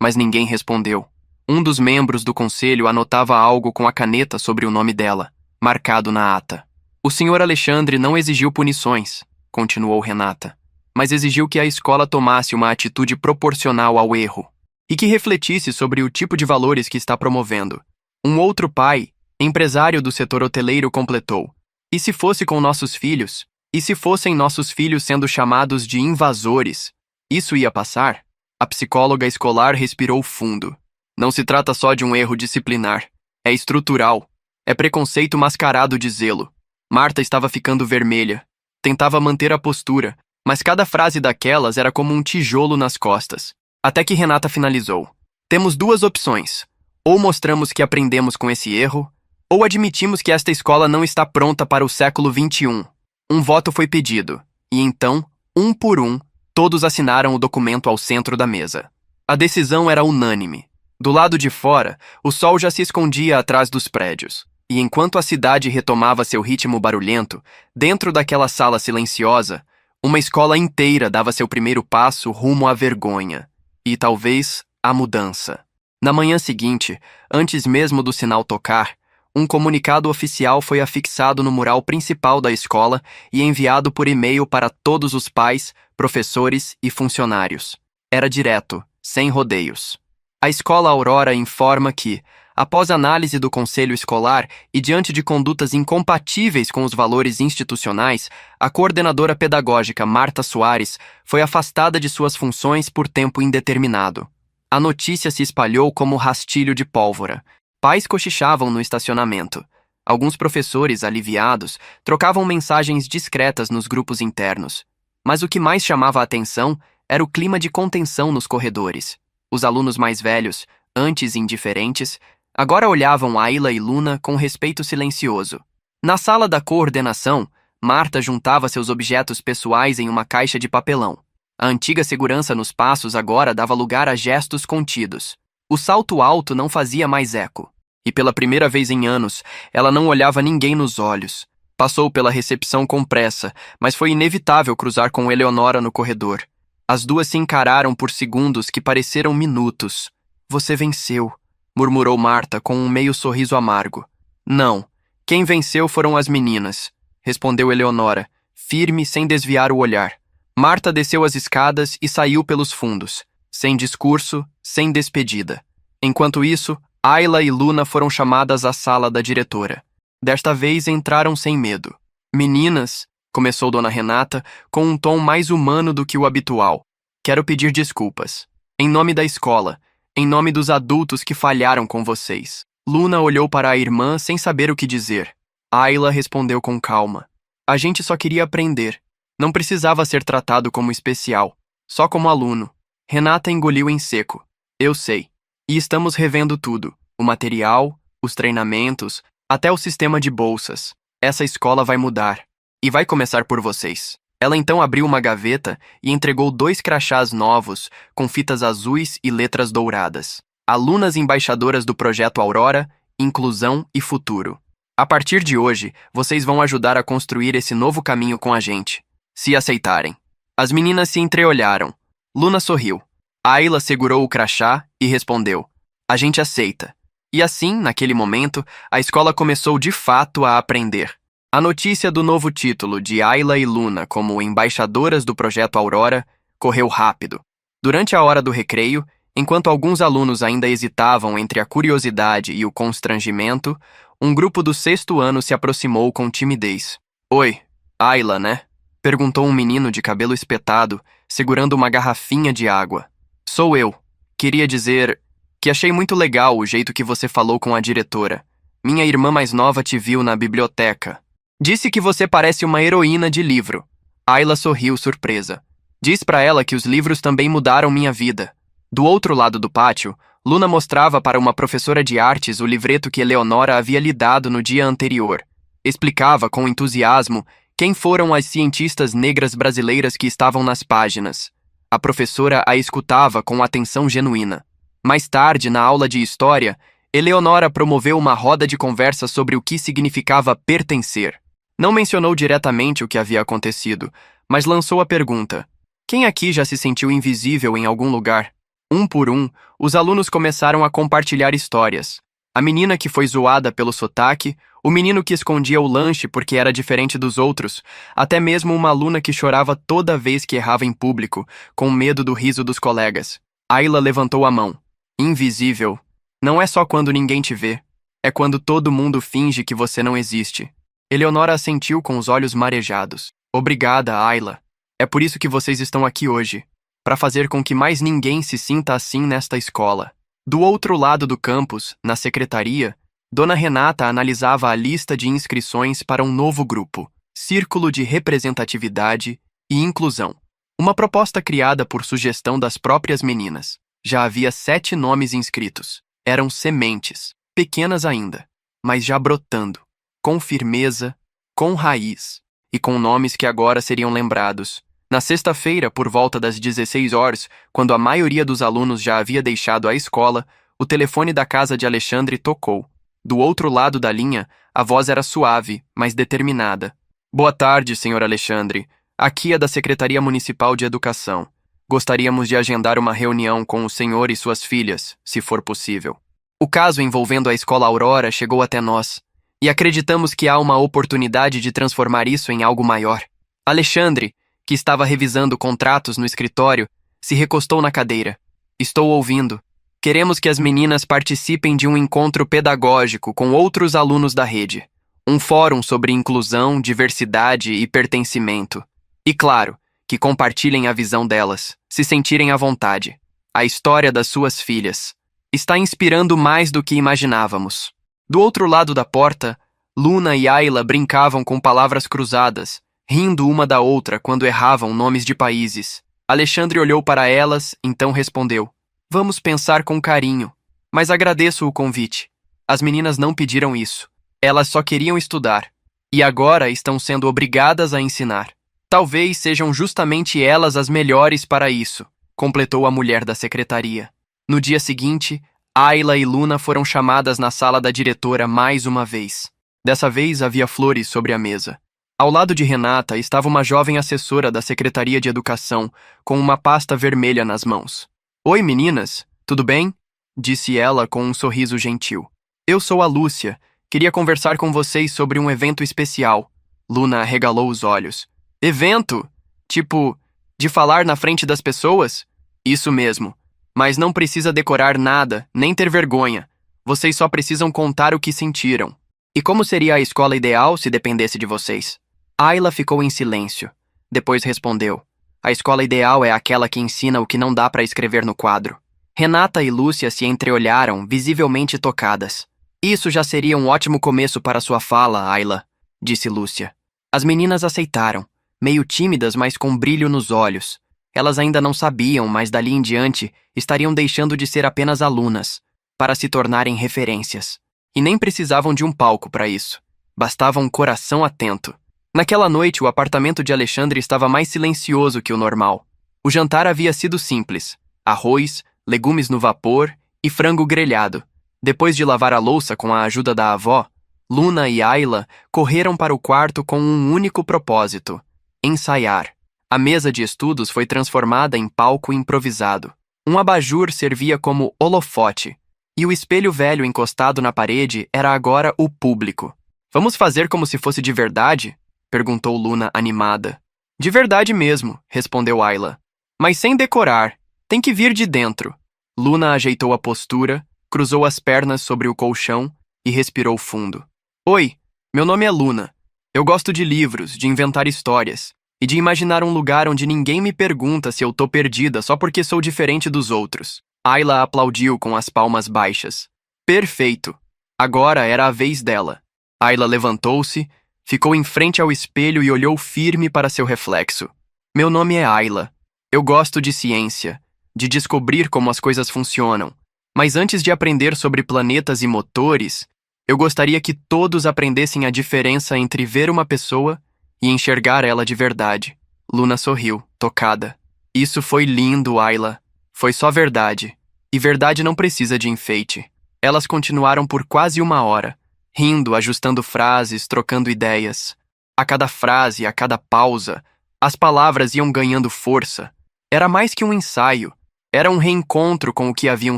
Mas ninguém respondeu. Um dos membros do conselho anotava algo com a caneta sobre o nome dela, marcado na ata. O Sr. Alexandre não exigiu punições, continuou Renata, mas exigiu que a escola tomasse uma atitude proporcional ao erro e que refletisse sobre o tipo de valores que está promovendo. Um outro pai, empresário do setor hoteleiro, completou: E se fosse com nossos filhos? E se fossem nossos filhos sendo chamados de invasores? Isso ia passar? A psicóloga escolar respirou fundo. Não se trata só de um erro disciplinar. É estrutural. É preconceito mascarado de zelo. Marta estava ficando vermelha. Tentava manter a postura, mas cada frase daquelas era como um tijolo nas costas. Até que Renata finalizou: Temos duas opções. Ou mostramos que aprendemos com esse erro, ou admitimos que esta escola não está pronta para o século XXI. Um voto foi pedido, e então, um por um, todos assinaram o documento ao centro da mesa. A decisão era unânime. Do lado de fora, o sol já se escondia atrás dos prédios, e enquanto a cidade retomava seu ritmo barulhento, dentro daquela sala silenciosa, uma escola inteira dava seu primeiro passo rumo à vergonha, e talvez à mudança. Na manhã seguinte, antes mesmo do sinal tocar, um comunicado oficial foi afixado no mural principal da escola e enviado por e-mail para todos os pais, professores e funcionários. Era direto, sem rodeios. A escola Aurora informa que, Após análise do conselho escolar e diante de condutas incompatíveis com os valores institucionais, a coordenadora pedagógica Marta Soares foi afastada de suas funções por tempo indeterminado. A notícia se espalhou como rastilho de pólvora. Pais cochichavam no estacionamento. Alguns professores, aliviados, trocavam mensagens discretas nos grupos internos. Mas o que mais chamava a atenção era o clima de contenção nos corredores. Os alunos mais velhos, antes indiferentes, agora olhavam Ayla e Luna com respeito silencioso. Na sala da coordenação, Marta juntava seus objetos pessoais em uma caixa de papelão. A antiga segurança nos passos agora dava lugar a gestos contidos. O salto alto não fazia mais eco. E pela primeira vez em anos, ela não olhava ninguém nos olhos. Passou pela recepção com pressa, mas foi inevitável cruzar com Eleonora no corredor. As duas se encararam por segundos que pareceram minutos. Você venceu, murmurou Marta com um meio sorriso amargo. Não, quem venceu foram as meninas, respondeu Eleonora, firme sem desviar o olhar. Marta desceu as escadas e saiu pelos fundos, sem discurso, sem despedida. Enquanto isso, Ayla e Luna foram chamadas à sala da diretora. Desta vez entraram sem medo. Meninas, começou Dona Renata, com um tom mais humano do que o habitual. Quero pedir desculpas. Em nome da escola, em nome dos adultos que falharam com vocês. Luna olhou para a irmã sem saber o que dizer. Ayla respondeu com calma. A gente só queria aprender. Não precisava ser tratado como especial, só como aluno. Renata engoliu em seco. Eu sei. E estamos revendo tudo. O material, os treinamentos, até o sistema de bolsas. Essa escola vai mudar. E vai começar por vocês. Ela então abriu uma gaveta e entregou 2 crachás novos, com fitas azuis e letras douradas. Alunas embaixadoras do Projeto Aurora, Inclusão e Futuro. A partir de hoje, vocês vão ajudar a construir esse novo caminho com a gente. Se aceitarem. As meninas se entreolharam. Luna sorriu. Ayla segurou o crachá e respondeu. A gente aceita. E assim, naquele momento, a escola começou de fato a aprender. A notícia do novo título de Ayla e Luna como embaixadoras do Projeto Aurora correu rápido. Durante a hora do recreio, enquanto alguns alunos ainda hesitavam entre a curiosidade e o constrangimento, um grupo do 6º ano se aproximou com timidez. Oi, Ayla, né? Perguntou um menino de cabelo espetado, segurando uma garrafinha de água. Sou eu. Queria dizer que achei muito legal o jeito que você falou com a diretora. Minha irmã mais nova te viu na biblioteca. Disse que você parece uma heroína de livro. Ayla sorriu surpresa. Diz pra ela que os livros também mudaram minha vida. Do outro lado do pátio, Luna mostrava para uma professora de artes o livreto que Eleonora havia lhe dado no dia anterior. Explicava com entusiasmo quem foram as cientistas negras brasileiras que estavam nas páginas. A professora a escutava com atenção genuína. Mais tarde, na aula de história, Eleonora promoveu uma roda de conversa sobre o que significava pertencer. Não mencionou diretamente o que havia acontecido, mas lançou a pergunta. Quem aqui já se sentiu invisível em algum lugar? Um por um, os alunos começaram a compartilhar histórias. A menina que foi zoada pelo sotaque, o menino que escondia o lanche porque era diferente dos outros, até mesmo uma aluna que chorava toda vez que errava em público, com medo do riso dos colegas. Ayla levantou a mão. Invisível. Não é só quando ninguém te vê. É quando todo mundo finge que você não existe. Eleonora assentiu com os olhos marejados. Obrigada, Ayla. É por isso que vocês estão aqui hoje. Para fazer com que mais ninguém se sinta assim nesta escola. Do outro lado do campus, na secretaria, Dona Renata analisava a lista de inscrições para um novo grupo, Círculo de Representatividade e Inclusão. Uma proposta criada por sugestão das próprias meninas. Já havia 7 nomes inscritos. Eram sementes, pequenas ainda, mas já brotando, com firmeza, com raiz, e com nomes que agora seriam lembrados. Na sexta-feira, por volta das 16 horas, quando a maioria dos alunos já havia deixado a escola, o telefone da casa de Alexandre tocou. Do outro lado da linha, a voz era suave, mas determinada. Boa tarde, senhor Alexandre. Aqui é da Secretaria Municipal de Educação. Gostaríamos de agendar uma reunião com o senhor e suas filhas, se for possível. O caso envolvendo a Escola Aurora chegou até nós, e acreditamos que há uma oportunidade de transformar isso em algo maior. Alexandre, que estava revisando contratos no escritório, se recostou na cadeira. Estou ouvindo. Queremos que as meninas participem de um encontro pedagógico com outros alunos da rede. Um fórum sobre inclusão, diversidade e pertencimento. E claro, que compartilhem a visão delas, se sentirem à vontade. A história das suas filhas está inspirando mais do que imaginávamos. Do outro lado da porta, Luna e Ayla brincavam com palavras cruzadas, rindo uma da outra quando erravam nomes de países. Alexandre olhou para elas, então respondeu: Vamos pensar com carinho, mas agradeço o convite. As meninas não pediram isso. Elas só queriam estudar. E agora estão sendo obrigadas a ensinar. Talvez sejam justamente elas as melhores para isso, completou a mulher da secretaria. No dia seguinte, Ayla e Luna foram chamadas na sala da diretora mais uma vez. Dessa vez havia flores sobre a mesa. Ao lado de Renata estava uma jovem assessora da Secretaria de Educação, com uma pasta vermelha nas mãos. Oi, meninas, tudo bem? Disse ela com um sorriso gentil. Eu sou a Lúcia. Queria conversar com vocês sobre um evento especial. Luna arregalou os olhos. Evento? Tipo, de falar na frente das pessoas? Isso mesmo. Mas não precisa decorar nada, nem ter vergonha. Vocês só precisam contar o que sentiram. E como seria a escola ideal se dependesse de vocês? Ayla ficou em silêncio. Depois respondeu. A escola ideal é aquela que ensina o que não dá para escrever no quadro. Renata e Lúcia se entreolharam, visivelmente tocadas. Isso já seria um ótimo começo para sua fala, Ayla, disse Lúcia. As meninas aceitaram, meio tímidas, mas com brilho nos olhos. Elas ainda não sabiam, mas dali em diante estariam deixando de ser apenas alunas, para se tornarem referências. E nem precisavam de um palco para isso. Bastava um coração atento. Naquela noite, o apartamento de Alexandre estava mais silencioso que o normal. O jantar havia sido simples: arroz, legumes no vapor e frango grelhado. Depois de lavar a louça com a ajuda da avó, Luna e Ayla correram para o quarto com um único propósito: ensaiar. A mesa de estudos foi transformada em palco improvisado. Um abajur servia como holofote, e o espelho velho encostado na parede era agora o público. Vamos fazer como se fosse de verdade? Perguntou Luna animada. De verdade mesmo, respondeu Ayla. Mas sem decorar, tem que vir de dentro. Luna ajeitou a postura, cruzou as pernas sobre o colchão e respirou fundo. Oi, meu nome é Luna. Eu gosto de livros, de inventar histórias e de imaginar um lugar onde ninguém me pergunta se eu tô perdida só porque sou diferente dos outros. Ayla aplaudiu com as palmas baixas. Perfeito. Agora era a vez dela. Ayla levantou-se, ficou em frente ao espelho e olhou firme para seu reflexo. Meu nome é Ayla. Eu gosto de ciência, de descobrir como as coisas funcionam. Mas antes de aprender sobre planetas e motores, eu gostaria que todos aprendessem a diferença entre ver uma pessoa e enxergar ela de verdade. Luna sorriu, tocada. Isso foi lindo, Ayla. Foi só verdade. E verdade não precisa de enfeite. Elas continuaram por quase uma hora, rindo, ajustando frases, trocando ideias. A cada frase, a cada pausa, as palavras iam ganhando força. Era mais que um ensaio. Era um reencontro com o que haviam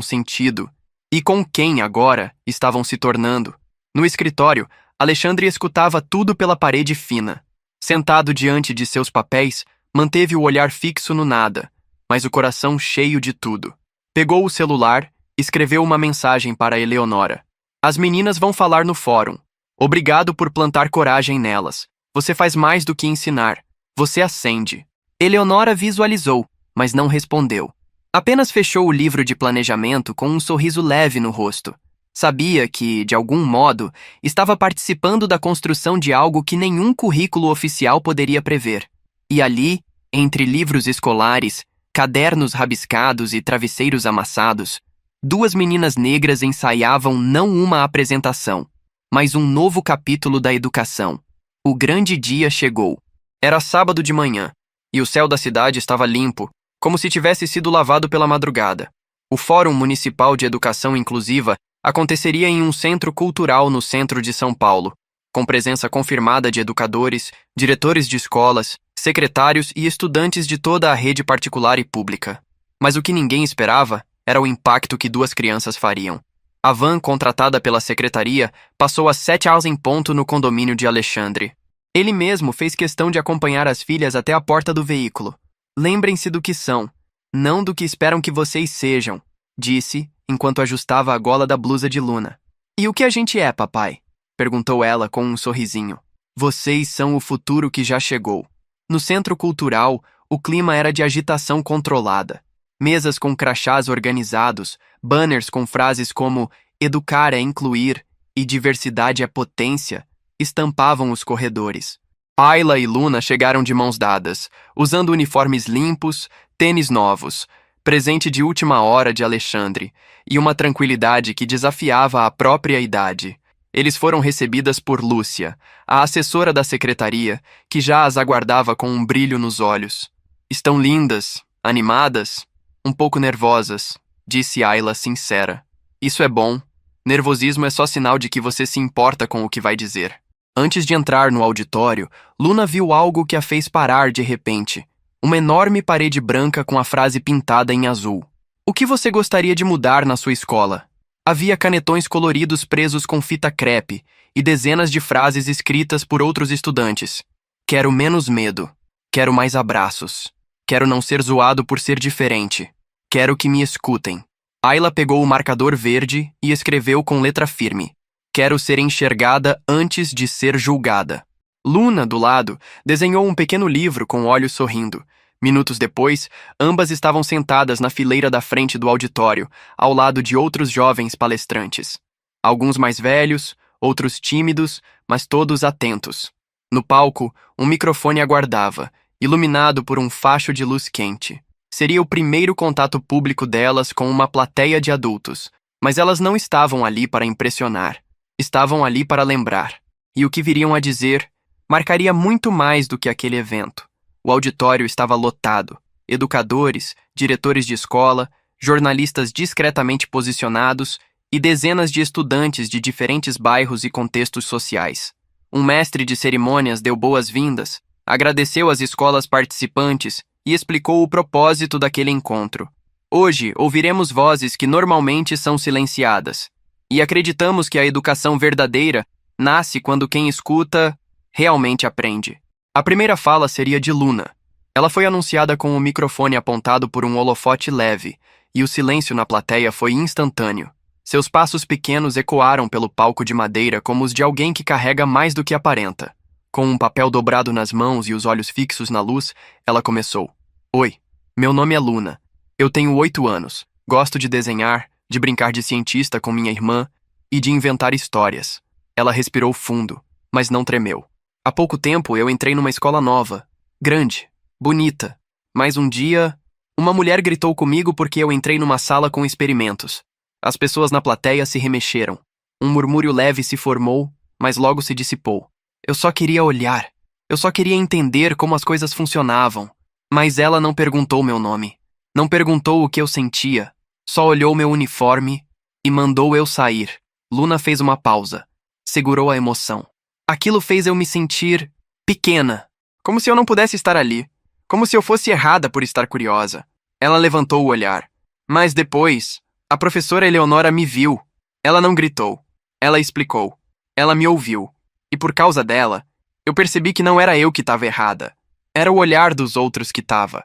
sentido e com quem agora estavam se tornando. No escritório, Alexandre escutava tudo pela parede fina. Sentado diante de seus papéis, manteve o olhar fixo no nada, mas o coração cheio de tudo. Pegou o celular, escreveu uma mensagem para Eleonora. As meninas vão falar no fórum. Obrigado por plantar coragem nelas. Você faz mais do que ensinar. Você acende. Eleonora visualizou, mas não respondeu. Apenas fechou o livro de planejamento com um sorriso leve no rosto. Sabia que, de algum modo, estava participando da construção de algo que nenhum currículo oficial poderia prever. E ali, entre livros escolares, cadernos rabiscados e travesseiros amassados, duas meninas negras ensaiavam não uma apresentação, mas um novo capítulo da educação. O grande dia chegou. Era sábado de manhã, e o céu da cidade estava limpo, como se tivesse sido lavado pela madrugada. O Fórum Municipal de Educação Inclusiva aconteceria em um centro cultural no centro de São Paulo, com presença confirmada de educadores, diretores de escolas, secretários e estudantes de toda a rede particular e pública. Mas o que ninguém esperava era o impacto que duas crianças fariam. A van contratada pela secretaria passou às 7h em ponto no condomínio de Alexandre. Ele mesmo fez questão de acompanhar as filhas até a porta do veículo. Lembrem-se do que são, não do que esperam que vocês sejam, disse enquanto ajustava a gola da blusa de Luna. E o que a gente é, papai? Perguntou ela com um sorrisinho. Vocês são o futuro que já chegou. No centro cultural, o clima era de agitação controlada. Mesas com crachás organizados, banners com frases como educar é incluir e diversidade é potência, estampavam os corredores. Ayla e Luna chegaram de mãos dadas, usando uniformes limpos, tênis novos, presente de última hora de Alexandre, e uma tranquilidade que desafiava a própria idade. Eles foram recebidas por Lúcia, a assessora da secretaria, que já as aguardava com um brilho nos olhos. Estão lindas, animadas, um pouco nervosas, disse Ayla sincera. Isso é bom. Nervosismo é só sinal de que você se importa com o que vai dizer. Antes de entrar no auditório, Luna viu algo que a fez parar de repente. Uma enorme parede branca com a frase pintada em azul. O que você gostaria de mudar na sua escola? Havia canetões coloridos presos com fita crepe e dezenas de frases escritas por outros estudantes. Quero menos medo. Quero mais abraços. Quero não ser zoado por ser diferente. Quero que me escutem. Ayla pegou o marcador verde e escreveu com letra firme. Quero ser enxergada antes de ser julgada. Luna, do lado, desenhou um pequeno livro com olhos sorrindo. Minutos depois, ambas estavam sentadas na fileira da frente do auditório, ao lado de outros jovens palestrantes. Alguns mais velhos, outros tímidos, mas todos atentos. No palco, um microfone aguardava, iluminado por um facho de luz quente. Seria o primeiro contato público delas com uma plateia de adultos, mas elas não estavam ali para impressionar. Estavam ali para lembrar. E o que viriam a dizer marcaria muito mais do que aquele evento. O auditório estava lotado. Educadores, diretores de escola, jornalistas discretamente posicionados e dezenas de estudantes de diferentes bairros e contextos sociais. Um mestre de cerimônias deu boas-vindas, agradeceu às escolas participantes e explicou o propósito daquele encontro. Hoje, ouviremos vozes que normalmente são silenciadas. E acreditamos que a educação verdadeira nasce quando quem escuta realmente aprende. A primeira fala seria de Luna. Ela foi anunciada com o microfone apontado por um holofote leve, e o silêncio na plateia foi instantâneo. Seus passos pequenos ecoaram pelo palco de madeira como os de alguém que carrega mais do que aparenta. Com um papel dobrado nas mãos e os olhos fixos na luz, ela começou. Oi, meu nome é Luna. Eu tenho 8 anos. Gosto de desenhar, de brincar de cientista com minha irmã e de inventar histórias. Ela respirou fundo, mas não tremeu. Há pouco tempo eu entrei numa escola nova, grande, bonita. Mas um dia, uma mulher gritou comigo porque eu entrei numa sala com experimentos. As pessoas na plateia se remexeram. Um murmúrio leve se formou, mas logo se dissipou. Eu só queria olhar. Eu só queria entender como as coisas funcionavam. Mas ela não perguntou meu nome. Não perguntou o que eu sentia. Só olhou meu uniforme e mandou eu sair. Luna fez uma pausa. Segurou a emoção. Aquilo fez eu me sentir pequena. Como se eu não pudesse estar ali. Como se eu fosse errada por estar curiosa. Ela levantou o olhar. Mas depois, a professora Eleonora me viu. Ela não gritou. Ela explicou. Ela me ouviu. E por causa dela, eu percebi que não era eu que estava errada. Era o olhar dos outros que estava.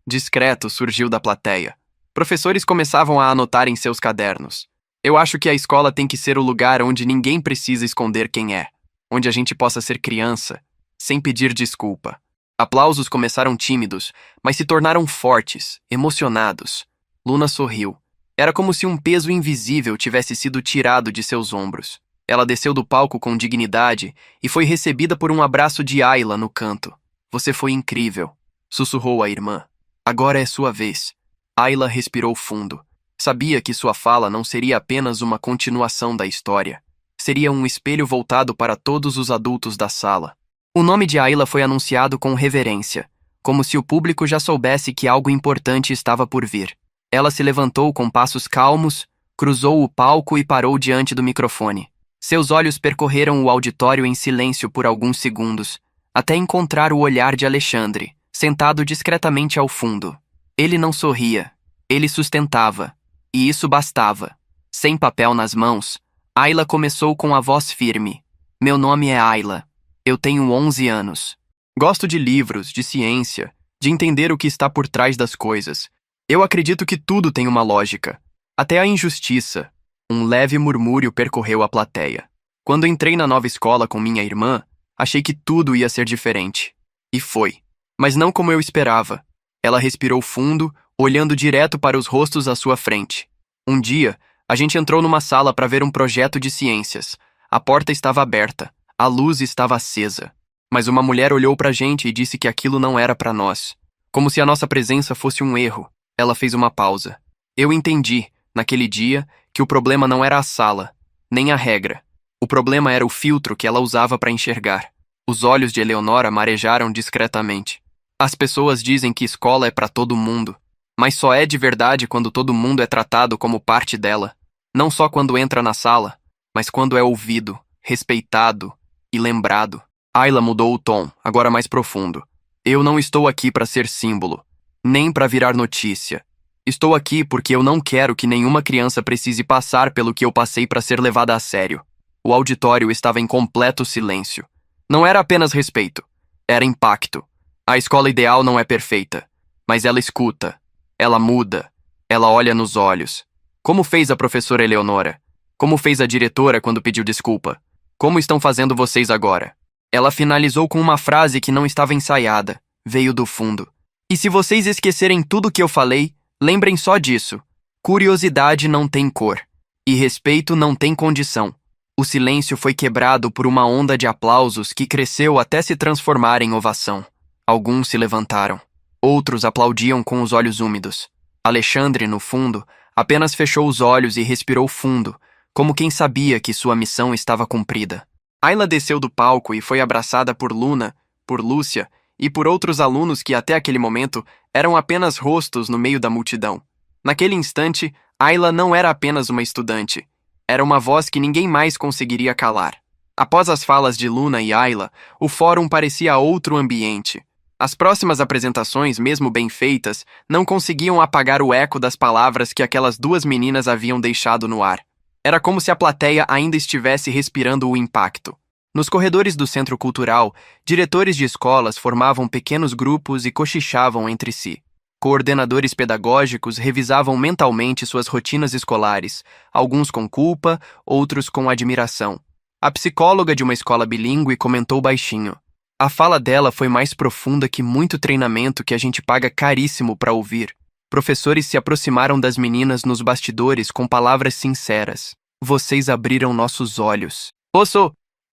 Discreto surgiu da plateia. Professores começavam a anotar em seus cadernos. Eu acho que a escola tem que ser o lugar onde ninguém precisa esconder quem é. Onde a gente possa ser criança, sem pedir desculpa. Aplausos começaram tímidos, mas se tornaram fortes, emocionados. Luna sorriu. Era como se um peso invisível tivesse sido tirado de seus ombros. Ela desceu do palco com dignidade e foi recebida por um abraço de Ayla no canto. Você foi incrível, sussurrou a irmã. Agora é sua vez. Ayla respirou fundo. Sabia que sua fala não seria apenas uma continuação da história. Seria um espelho voltado para todos os adultos da sala. O nome de Ayla foi anunciado com reverência, como se o público já soubesse que algo importante estava por vir. Ela se levantou com passos calmos, cruzou o palco e parou diante do microfone. Seus olhos percorreram o auditório em silêncio por alguns segundos, até encontrar o olhar de Alexandre, sentado discretamente ao fundo. Ele não sorria, ele sustentava, e isso bastava. Sem papel nas mãos, Ayla começou com a voz firme. Meu nome é Ayla. Eu tenho 11 anos. Gosto de livros, de ciência, de entender o que está por trás das coisas. Eu acredito que tudo tem uma lógica. Até a injustiça. Um leve murmúrio percorreu a plateia. Quando entrei na nova escola com minha irmã, achei que tudo ia ser diferente. E foi. Mas não como eu esperava. Ela respirou fundo, olhando direto para os rostos à sua frente. Um dia, a gente entrou numa sala para ver um projeto de ciências. A porta estava aberta, a luz estava acesa. Mas uma mulher olhou para a gente e disse que aquilo não era para nós. Como se a nossa presença fosse um erro. Ela fez uma pausa. Eu entendi, naquele dia, que o problema não era a sala, nem a regra. O problema era o filtro que ela usava para enxergar. Os olhos de Eleonora marejaram discretamente. As pessoas dizem que escola é para todo mundo, mas só é de verdade quando todo mundo é tratado como parte dela. Não só quando entra na sala, mas quando é ouvido, respeitado e lembrado. Ayla mudou o tom, agora mais profundo. Eu não estou aqui para ser símbolo, nem para virar notícia. Estou aqui porque eu não quero que nenhuma criança precise passar pelo que eu passei para ser levada a sério. O auditório estava em completo silêncio. Não era apenas respeito, era impacto. A escola ideal não é perfeita, mas ela escuta, ela muda, ela olha nos olhos. Como fez a professora Eleonora? Como fez a diretora quando pediu desculpa? Como estão fazendo vocês agora? Ela finalizou com uma frase que não estava ensaiada, veio do fundo. E se vocês esquecerem tudo que eu falei, lembrem só disso. Curiosidade não tem cor, e respeito não tem condição. O silêncio foi quebrado por uma onda de aplausos que cresceu até se transformar em ovação. Alguns se levantaram. Outros aplaudiam com os olhos úmidos. Alexandre, no fundo, apenas fechou os olhos e respirou fundo, como quem sabia que sua missão estava cumprida. Ayla desceu do palco e foi abraçada por Luna, por Lúcia e por outros alunos que até aquele momento eram apenas rostos no meio da multidão. Naquele instante, Ayla não era apenas uma estudante. Era uma voz que ninguém mais conseguiria calar. Após as falas de Luna e Ayla, o fórum parecia outro ambiente. As próximas apresentações, mesmo bem feitas, não conseguiam apagar o eco das palavras que aquelas duas meninas haviam deixado no ar. Era como se a plateia ainda estivesse respirando o impacto. Nos corredores do centro cultural, diretores de escolas formavam pequenos grupos e cochichavam entre si. Coordenadores pedagógicos revisavam mentalmente suas rotinas escolares, alguns com culpa, outros com admiração. A psicóloga de uma escola bilíngue comentou baixinho. A fala dela foi mais profunda que muito treinamento que a gente paga caríssimo para ouvir. Professores se aproximaram das meninas nos bastidores com palavras sinceras. Vocês abriram nossos olhos.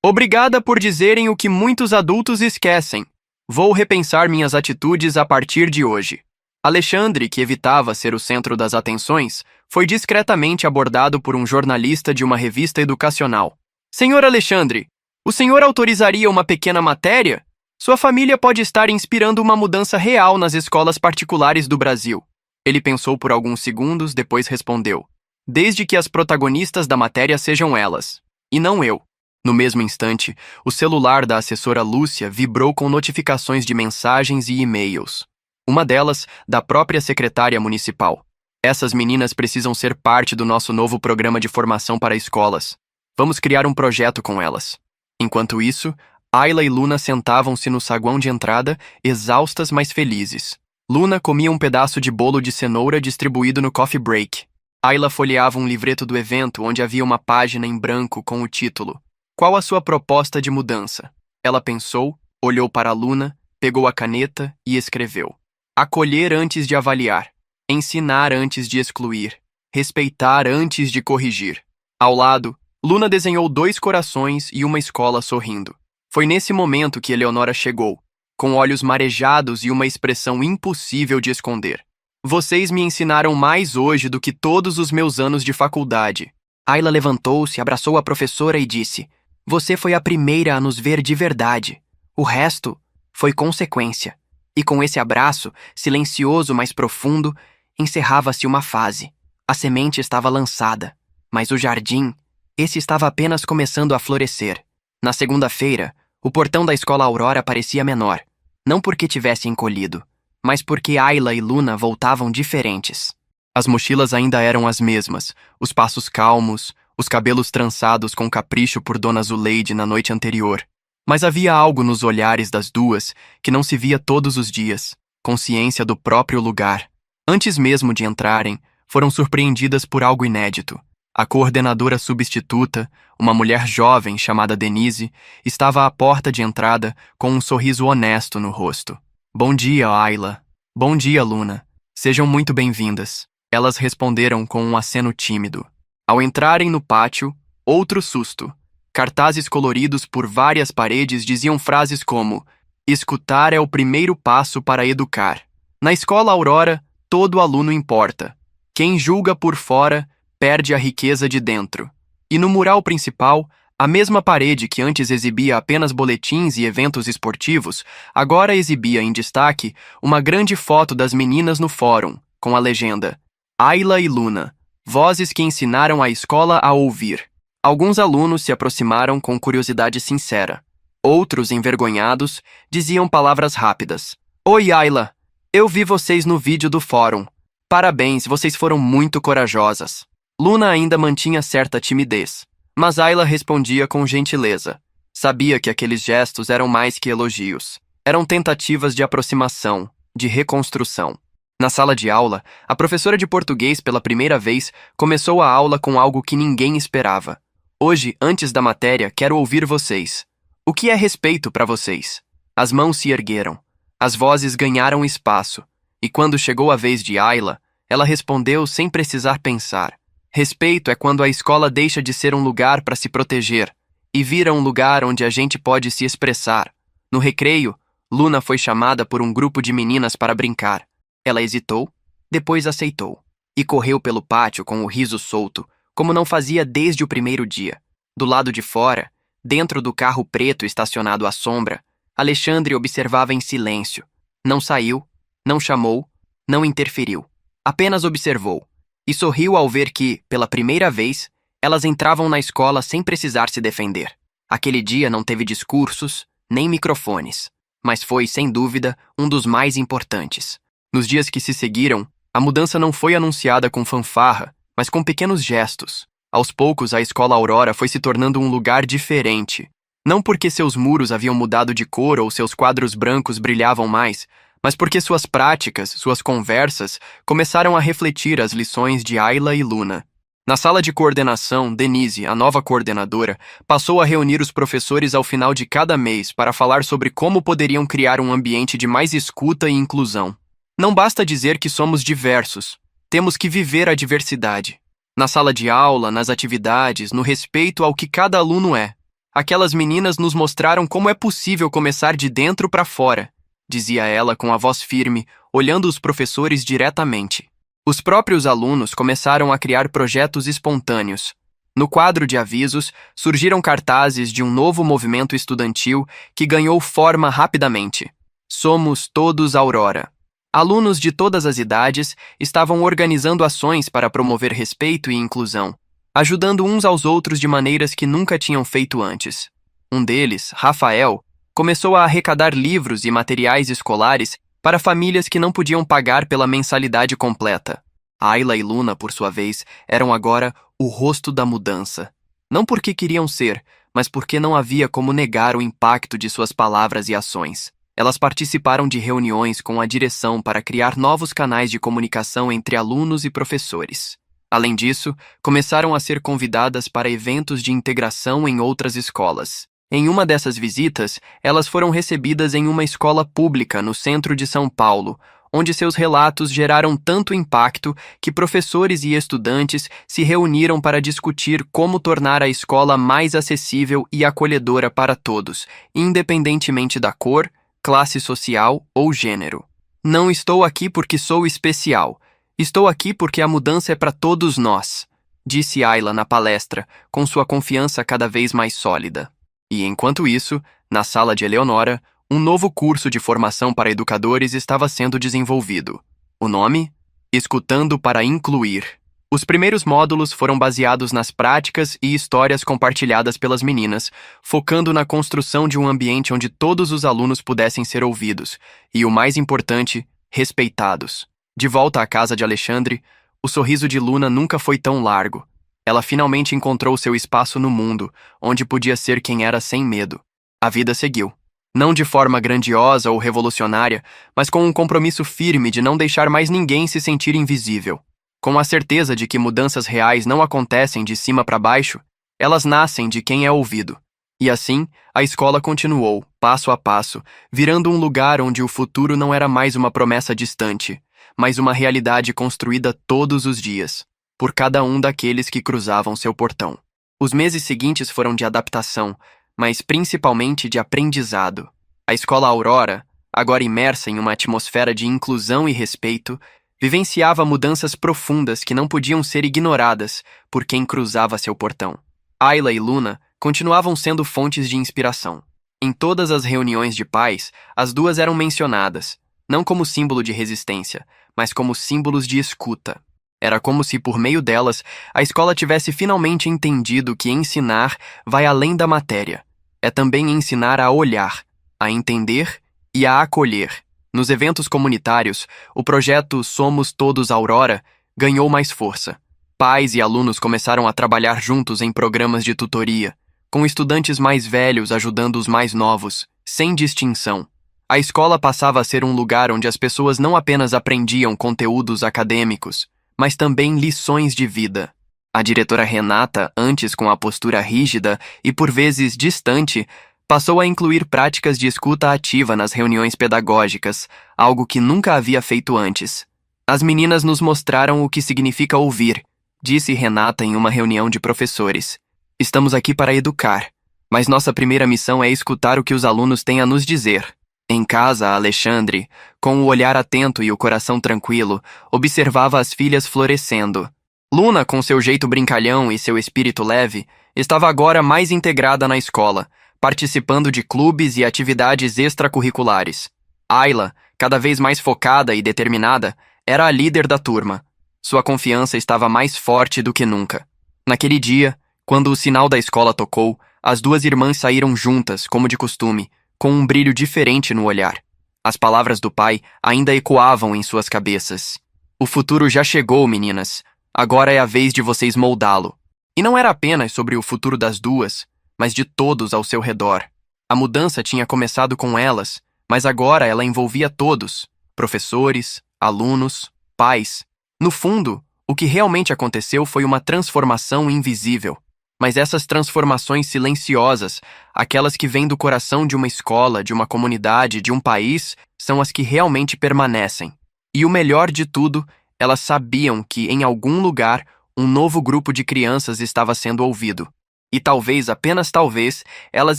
Obrigada por dizerem o que muitos adultos esquecem. Vou repensar minhas atitudes a partir de hoje. Alexandre, que evitava ser o centro das atenções, foi discretamente abordado por um jornalista de uma revista educacional. Senhor Alexandre, o senhor autorizaria uma pequena matéria? Sua família pode estar inspirando uma mudança real nas escolas particulares do Brasil. Ele pensou por alguns segundos, depois respondeu. Desde que as protagonistas da matéria sejam elas, e não eu. No mesmo instante, o celular da assessora Lúcia vibrou com notificações de mensagens e e-mails. Uma delas, da própria secretária municipal. Essas meninas precisam ser parte do nosso novo programa de formação para escolas. Vamos criar um projeto com elas. Enquanto isso, Ayla e Luna sentavam-se no saguão de entrada, exaustas mas felizes. Luna comia um pedaço de bolo de cenoura distribuído no coffee break. Ayla folheava um livreto do evento onde havia uma página em branco com o título Qual a sua proposta de mudança? Ela pensou, olhou para Luna, pegou a caneta e escreveu. Acolher antes de avaliar, ensinar antes de excluir, respeitar antes de corrigir. Ao lado, Luna desenhou 2 corações e uma escola sorrindo. Foi nesse momento que Eleonora chegou, com olhos marejados e uma expressão impossível de esconder. Vocês me ensinaram mais hoje do que todos os meus anos de faculdade. Ayla levantou-se, abraçou a professora e disse, você foi a primeira a nos ver de verdade. O resto foi consequência. E com esse abraço, silencioso mas profundo, encerrava-se uma fase. A semente estava lançada, mas o jardim, esse estava apenas começando a florescer. Na segunda-feira, o portão da escola Aurora parecia menor, não porque tivesse encolhido, mas porque Ayla e Luna voltavam diferentes. As mochilas ainda eram as mesmas, os passos calmos, os cabelos trançados com capricho por Dona Zuleide na noite anterior. Mas havia algo nos olhares das duas que não se via todos os dias, consciência do próprio lugar. Antes mesmo de entrarem, foram surpreendidas por algo inédito. A coordenadora substituta, uma mulher jovem chamada Denise, estava à porta de entrada com um sorriso honesto no rosto. Bom dia, Ayla. Bom dia, Luna. Sejam muito bem-vindas. Elas responderam com um aceno tímido. Ao entrarem no pátio, outro susto. Cartazes coloridos por várias paredes diziam frases como: escutar é o primeiro passo para educar. Na escola Aurora, todo aluno importa. Quem julga por fora, perde a riqueza de dentro. E no mural principal, a mesma parede que antes exibia apenas boletins e eventos esportivos, agora exibia em destaque uma grande foto das meninas no fórum, com a legenda: Ayla e Luna, vozes que ensinaram a escola a ouvir. Alguns alunos se aproximaram com curiosidade sincera. Outros, envergonhados, diziam palavras rápidas. Oi, Ayla. Eu vi vocês no vídeo do fórum. Parabéns, vocês foram muito corajosas. Luna ainda mantinha certa timidez, mas Ayla respondia com gentileza. Sabia que aqueles gestos eram mais que elogios. Eram tentativas de aproximação, de reconstrução. Na sala de aula, a professora de português, pela primeira vez, começou a aula com algo que ninguém esperava. Hoje, antes da matéria, quero ouvir vocês. O que é respeito para vocês? As mãos se ergueram. As vozes ganharam espaço. E quando chegou a vez de Ayla, ela respondeu sem precisar pensar. Respeito é quando a escola deixa de ser um lugar para se proteger e vira um lugar onde a gente pode se expressar. No recreio, Luna foi chamada por um grupo de meninas para brincar. Ela hesitou, depois aceitou, e correu pelo pátio com o riso solto, como não fazia desde o primeiro dia. Do lado de fora, dentro do carro preto estacionado à sombra, Alexandre observava em silêncio. Não saiu, não chamou, não interferiu. Apenas observou. E sorriu ao ver que, pela primeira vez, elas entravam na escola sem precisar se defender. Aquele dia não teve discursos, nem microfones, mas foi, sem dúvida, um dos mais importantes. Nos dias que se seguiram, a mudança não foi anunciada com fanfarra, mas com pequenos gestos. Aos poucos, a escola Aurora foi se tornando um lugar diferente. Não porque seus muros haviam mudado de cor ou seus quadros brancos brilhavam mais, mas porque suas práticas, suas conversas, começaram a refletir as lições de Ayla e Luna. Na sala de coordenação, Denise, a nova coordenadora, passou a reunir os professores ao final de cada mês para falar sobre como poderiam criar um ambiente de mais escuta e inclusão. Não basta dizer que somos diversos, temos que viver a diversidade. Na sala de aula, nas atividades, no respeito ao que cada aluno é. Aquelas meninas nos mostraram como é possível começar de dentro para fora, dizia ela com a voz firme, olhando os professores diretamente. Os próprios alunos começaram a criar projetos espontâneos. No quadro de avisos, surgiram cartazes de um novo movimento estudantil que ganhou forma rapidamente. Somos todos Aurora. Alunos de todas as idades estavam organizando ações para promover respeito e inclusão, ajudando uns aos outros de maneiras que nunca tinham feito antes. Um deles, Rafael, começou a arrecadar livros e materiais escolares para famílias que não podiam pagar pela mensalidade completa. Ayla e Luna, por sua vez, eram agora o rosto da mudança. Não porque queriam ser, mas porque não havia como negar o impacto de suas palavras e ações. Elas participaram de reuniões com a direção para criar novos canais de comunicação entre alunos e professores. Além disso, começaram a ser convidadas para eventos de integração em outras escolas. Em uma dessas visitas, elas foram recebidas em uma escola pública no centro de São Paulo, onde seus relatos geraram tanto impacto que professores e estudantes se reuniram para discutir como tornar a escola mais acessível e acolhedora para todos, independentemente da cor, classe social ou gênero. Não estou aqui porque sou especial. Estou aqui porque a mudança é para todos nós, disse Ayla na palestra, com sua confiança cada vez mais sólida. E enquanto isso, na sala de Eleonora, um novo curso de formação para educadores estava sendo desenvolvido. O nome? Escutando para Incluir. Os primeiros módulos foram baseados nas práticas e histórias compartilhadas pelas meninas, focando na construção de um ambiente onde todos os alunos pudessem ser ouvidos e, o mais importante, respeitados. De volta à casa de Alexandre, o sorriso de Luna nunca foi tão largo. Ela finalmente encontrou seu espaço no mundo, onde podia ser quem era sem medo. A vida seguiu. Não de forma grandiosa ou revolucionária, mas com um compromisso firme de não deixar mais ninguém se sentir invisível. Com a certeza de que mudanças reais não acontecem de cima para baixo, elas nascem de quem é ouvido. E assim, a escola continuou, passo a passo, virando um lugar onde o futuro não era mais uma promessa distante, mas uma realidade construída todos os dias, por cada um daqueles que cruzavam seu portão. Os meses seguintes foram de adaptação, mas principalmente de aprendizado. A escola Aurora, agora imersa em uma atmosfera de inclusão e respeito, vivenciava mudanças profundas que não podiam ser ignoradas por quem cruzava seu portão. Ayla e Luna continuavam sendo fontes de inspiração. Em todas as reuniões de pais, as duas eram mencionadas, não como símbolo de resistência, mas como símbolos de escuta. Era como se, por meio delas, a escola tivesse finalmente entendido que ensinar vai além da matéria. É também ensinar a olhar, a entender e a acolher. Nos eventos comunitários, o projeto Somos Todos Aurora ganhou mais força. Pais e alunos começaram a trabalhar juntos em programas de tutoria, com estudantes mais velhos ajudando os mais novos, sem distinção. A escola passava a ser um lugar onde as pessoas não apenas aprendiam conteúdos acadêmicos, mas também lições de vida. A diretora Renata, antes com a postura rígida e por vezes distante, passou a incluir práticas de escuta ativa nas reuniões pedagógicas, algo que nunca havia feito antes. As meninas nos mostraram o que significa ouvir, disse Renata em uma reunião de professores. Estamos aqui para educar, mas nossa primeira missão é escutar o que os alunos têm a nos dizer. Em casa, Alexandre, com o olhar atento e o coração tranquilo, observava as filhas florescendo. Luna, com seu jeito brincalhão e seu espírito leve, estava agora mais integrada na escola, participando de clubes e atividades extracurriculares. Ayla, cada vez mais focada e determinada, era a líder da turma. Sua confiança estava mais forte do que nunca. Naquele dia, quando o sinal da escola tocou, as duas irmãs saíram juntas, como de costume, com um brilho diferente no olhar. As palavras do pai ainda ecoavam em suas cabeças. O futuro já chegou, meninas. Agora é a vez de vocês moldá-lo. E não era apenas sobre o futuro das duas, mas de todos ao seu redor. A mudança tinha começado com elas, mas agora ela envolvia todos: professores, alunos, pais. No fundo, o que realmente aconteceu foi uma transformação invisível. Mas essas transformações silenciosas, aquelas que vêm do coração de uma escola, de uma comunidade, de um país, são as que realmente permanecem. E o melhor de tudo, elas sabiam que, em algum lugar, um novo grupo de crianças estava sendo ouvido. E talvez, apenas talvez, elas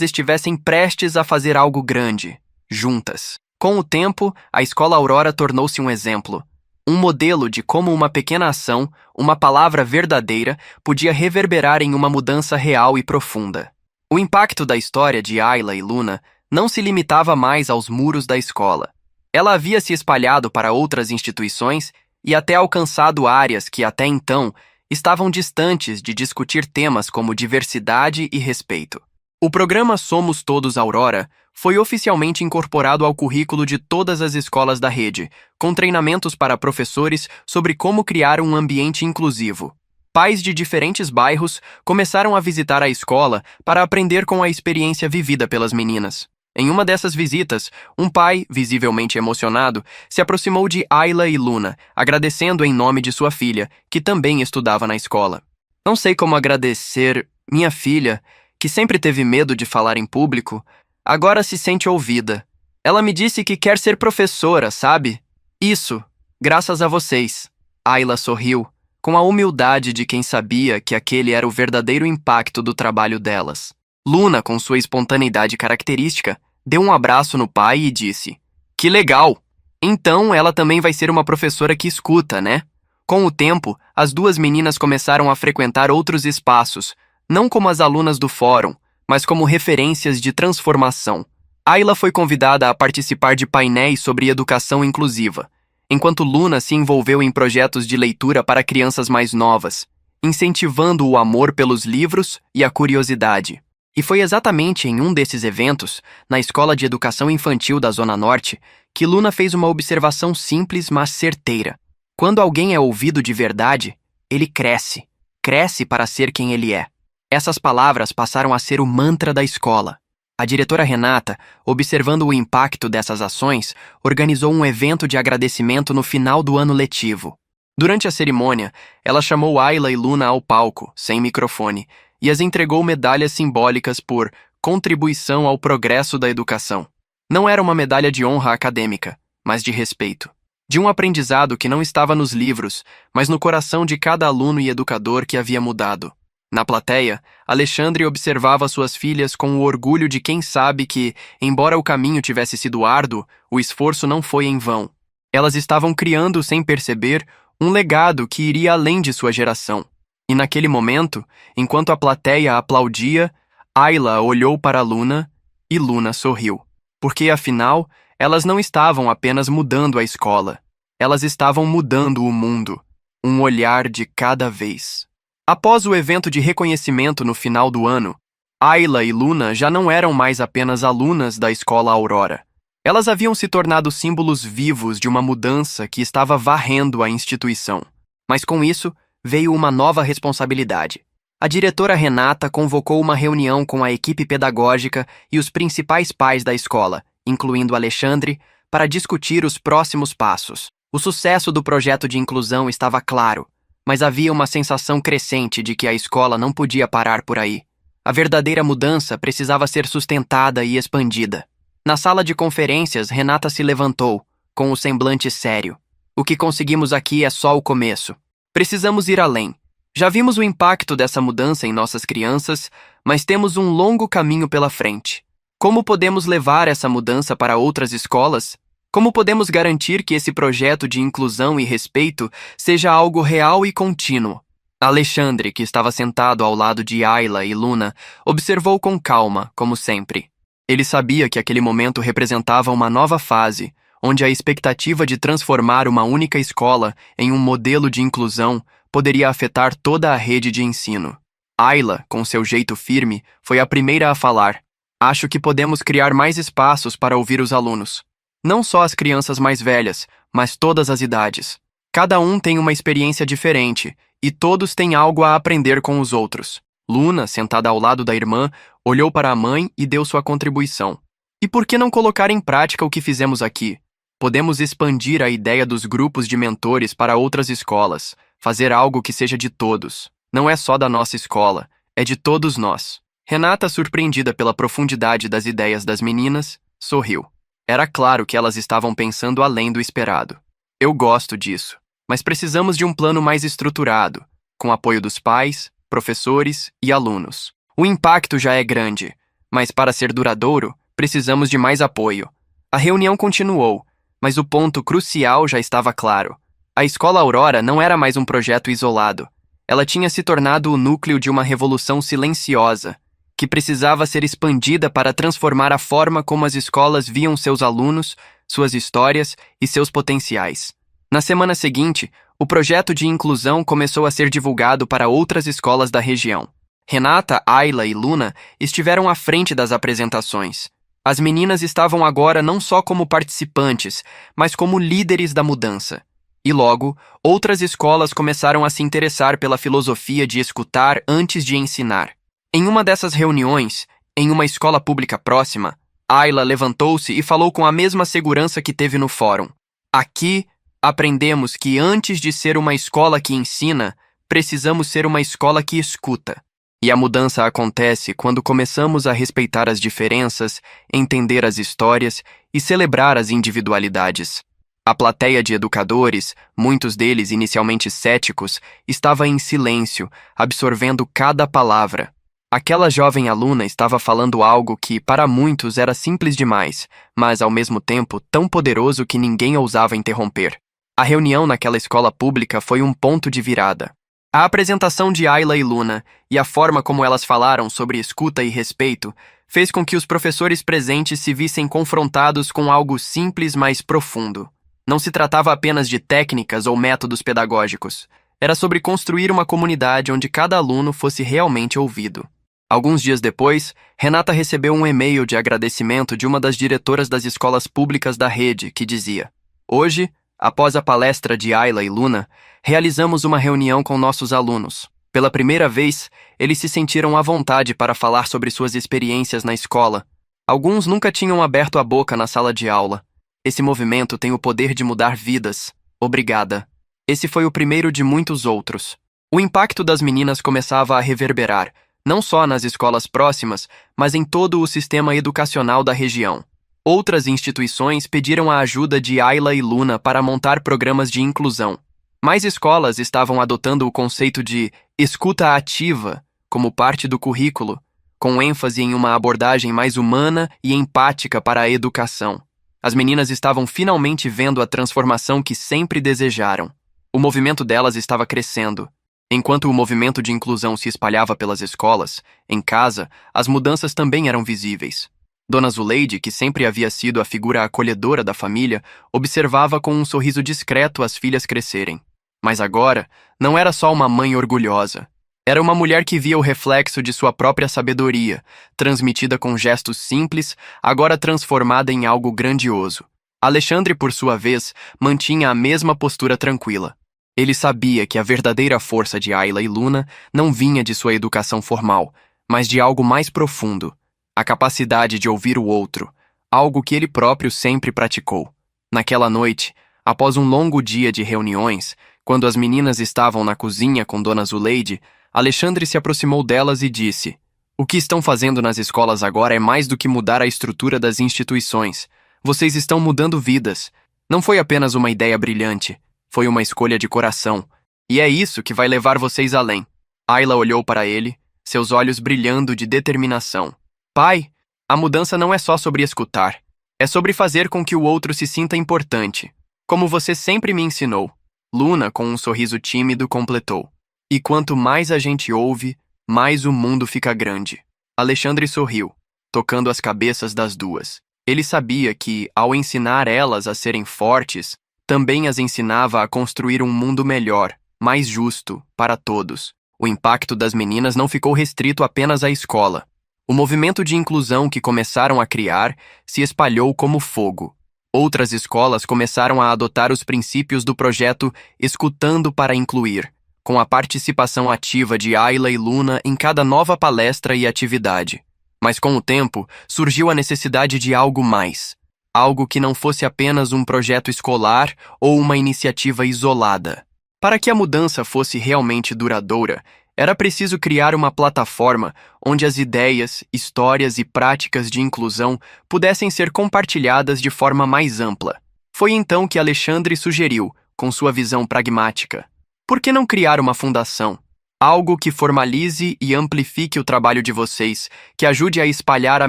estivessem prestes a fazer algo grande, juntas. Com o tempo, a Escola Aurora tornou-se um exemplo. Um modelo de como uma pequena ação, uma palavra verdadeira, podia reverberar em uma mudança real e profunda. O impacto da história de Ayla e Luna não se limitava mais aos muros da escola. Ela havia se espalhado para outras instituições e até alcançado áreas que, até então, estavam distantes de discutir temas como diversidade e respeito. O programa Somos Todos Aurora foi oficialmente incorporado ao currículo de todas as escolas da rede, com treinamentos para professores sobre como criar um ambiente inclusivo. Pais de diferentes bairros começaram a visitar a escola para aprender com a experiência vivida pelas meninas. Em uma dessas visitas, um pai, visivelmente emocionado, se aproximou de Ayla e Luna, agradecendo em nome de sua filha, que também estudava na escola. Não sei como agradecer minha filha, que sempre teve medo de falar em público, agora se sente ouvida. Ela me disse que quer ser professora, sabe? Isso, graças a vocês. Ayla sorriu, com a humildade de quem sabia que aquele era o verdadeiro impacto do trabalho delas. Luna, com sua espontaneidade característica, deu um abraço no pai e disse: "Que legal! Então ela também vai ser uma professora que escuta, né?" Com o tempo, as duas meninas começaram a frequentar outros espaços, não como as alunas do fórum, mas como referências de transformação. Ayla foi convidada a participar de painéis sobre educação inclusiva, enquanto Luna se envolveu em projetos de leitura para crianças mais novas, incentivando o amor pelos livros e a curiosidade. E foi exatamente em um desses eventos, na Escola de Educação Infantil da Zona Norte, que Luna fez uma observação simples, mas certeira. Quando alguém é ouvido de verdade, ele cresce. Cresce para ser quem ele é. Essas palavras passaram a ser o mantra da escola. A diretora Renata, observando o impacto dessas ações, organizou um evento de agradecimento no final do ano letivo. Durante a cerimônia, ela chamou Ayla e Luna ao palco, sem microfone, e as entregou medalhas simbólicas por contribuição ao progresso da educação. Não era uma medalha de honra acadêmica, mas de respeito. De um aprendizado que não estava nos livros, mas no coração de cada aluno e educador que havia mudado. Na plateia, Alexandre observava suas filhas com o orgulho de quem sabe que, embora o caminho tivesse sido árduo, o esforço não foi em vão. Elas estavam criando, sem perceber, um legado que iria além de sua geração. E naquele momento, enquanto a plateia aplaudia, Ayla olhou para Luna e Luna sorriu. Porque, afinal, elas não estavam apenas mudando a escola. Elas estavam mudando o mundo. Um olhar de cada vez. Após o evento de reconhecimento no final do ano, Ayla e Luna já não eram mais apenas alunas da Escola Aurora. Elas haviam se tornado símbolos vivos de uma mudança que estava varrendo a instituição. Mas com isso, veio uma nova responsabilidade. A diretora Renata convocou uma reunião com a equipe pedagógica e os principais pais da escola, incluindo Alexandre, para discutir os próximos passos. O sucesso do projeto de inclusão estava claro, mas havia uma sensação crescente de que a escola não podia parar por aí. A verdadeira mudança precisava ser sustentada e expandida. Na sala de conferências, Renata se levantou, com o semblante sério. O que conseguimos aqui é só o começo. Precisamos ir além. Já vimos o impacto dessa mudança em nossas crianças, mas temos um longo caminho pela frente. Como podemos levar essa mudança para outras escolas? Como podemos garantir que esse projeto de inclusão e respeito seja algo real e contínuo? Alexandre, que estava sentado ao lado de Ayla e Luna, observou com calma, como sempre. Ele sabia que aquele momento representava uma nova fase, onde a expectativa de transformar uma única escola em um modelo de inclusão poderia afetar toda a rede de ensino. Ayla, com seu jeito firme, foi a primeira a falar. Acho que podemos criar mais espaços para ouvir os alunos. Não só as crianças mais velhas, mas todas as idades. Cada um tem uma experiência diferente, e todos têm algo a aprender com os outros. Luna, sentada ao lado da irmã, olhou para a mãe e deu sua contribuição. E por que não colocar em prática o que fizemos aqui? Podemos expandir a ideia dos grupos de mentores para outras escolas, fazer algo que seja de todos. Não é só da nossa escola, é de todos nós. Renata, surpreendida pela profundidade das ideias das meninas, sorriu. Era claro que elas estavam pensando além do esperado. Eu gosto disso, mas precisamos de um plano mais estruturado, com apoio dos pais, professores e alunos. O impacto já é grande, mas para ser duradouro, precisamos de mais apoio. A reunião continuou, mas o ponto crucial já estava claro. A Escola Aurora não era mais um projeto isolado. Ela tinha se tornado o núcleo de uma revolução silenciosa, que precisava ser expandida para transformar a forma como as escolas viam seus alunos, suas histórias e seus potenciais. Na semana seguinte, o projeto de inclusão começou a ser divulgado para outras escolas da região. Renata, Ayla e Luna estiveram à frente das apresentações. As meninas estavam agora não só como participantes, mas como líderes da mudança. E logo, outras escolas começaram a se interessar pela filosofia de escutar antes de ensinar. Em uma dessas reuniões, em uma escola pública próxima, Ayla levantou-se e falou com a mesma segurança que teve no fórum. Aqui, aprendemos que antes de ser uma escola que ensina, precisamos ser uma escola que escuta. E a mudança acontece quando começamos a respeitar as diferenças, entender as histórias e celebrar as individualidades. A plateia de educadores, muitos deles inicialmente céticos, estava em silêncio, absorvendo cada palavra. Aquela jovem aluna estava falando algo que, para muitos, era simples demais, mas, ao mesmo tempo, tão poderoso que ninguém ousava interromper. A reunião naquela escola pública foi um ponto de virada. A apresentação de Ayla e Luna, e a forma como elas falaram sobre escuta e respeito, fez com que os professores presentes se vissem confrontados com algo simples, mas profundo. Não se tratava apenas de técnicas ou métodos pedagógicos. Era sobre construir uma comunidade onde cada aluno fosse realmente ouvido. Alguns dias depois, Renata recebeu um e-mail de agradecimento de uma das diretoras das escolas públicas da rede, que dizia: Hoje, após a palestra de Ayla e Luna, realizamos uma reunião com nossos alunos. Pela primeira vez, eles se sentiram à vontade para falar sobre suas experiências na escola. Alguns nunca tinham aberto a boca na sala de aula. Esse movimento tem o poder de mudar vidas. Obrigada. Esse foi o primeiro de muitos outros. O impacto das meninas começava a reverberar, não só nas escolas próximas, mas em todo o sistema educacional da região. Outras instituições pediram a ajuda de Ayla e Luna para montar programas de inclusão. Mais escolas estavam adotando o conceito de escuta ativa como parte do currículo, com ênfase em uma abordagem mais humana e empática para a educação. As meninas estavam finalmente vendo a transformação que sempre desejaram. O movimento delas estava crescendo. Enquanto o movimento de inclusão se espalhava pelas escolas, em casa, as mudanças também eram visíveis. Dona Zuleide, que sempre havia sido a figura acolhedora da família, observava com um sorriso discreto as filhas crescerem. Mas agora, não era só uma mãe orgulhosa. Era uma mulher que via o reflexo de sua própria sabedoria, transmitida com gestos simples, agora transformada em algo grandioso. Alexandre, por sua vez, mantinha a mesma postura tranquila. Ele sabia que a verdadeira força de Ayla e Luna não vinha de sua educação formal, mas de algo mais profundo, a capacidade de ouvir o outro, algo que ele próprio sempre praticou. Naquela noite, após um longo dia de reuniões, quando as meninas estavam na cozinha com Dona Zuleide, Alexandre se aproximou delas e disse: "O que estão fazendo nas escolas agora é mais do que mudar a estrutura das instituições. Vocês estão mudando vidas. Não foi apenas uma ideia brilhante, foi uma escolha de coração. E é isso que vai levar vocês além." Ayla olhou para ele, seus olhos brilhando de determinação. "Pai, a mudança não é só sobre escutar. É sobre fazer com que o outro se sinta importante, como você sempre me ensinou." Luna, com um sorriso tímido, completou: "E quanto mais a gente ouve, mais o mundo fica grande." Alexandre sorriu, tocando as cabeças das duas. Ele sabia que, ao ensinar elas a serem fortes, também as ensinava a construir um mundo melhor, mais justo, para todos. O impacto das meninas não ficou restrito apenas à escola. O movimento de inclusão que começaram a criar se espalhou como fogo. Outras escolas começaram a adotar os princípios do projeto Escutando para Incluir, com a participação ativa de Ayla e Luna em cada nova palestra e atividade. Mas com o tempo, surgiu a necessidade de algo mais. Algo que não fosse apenas um projeto escolar ou uma iniciativa isolada. Para que a mudança fosse realmente duradoura, era preciso criar uma plataforma onde as ideias, histórias e práticas de inclusão pudessem ser compartilhadas de forma mais ampla. Foi então que Alexandre sugeriu, com sua visão pragmática: por que não criar uma fundação? Algo que formalize e amplifique o trabalho de vocês, que ajude a espalhar a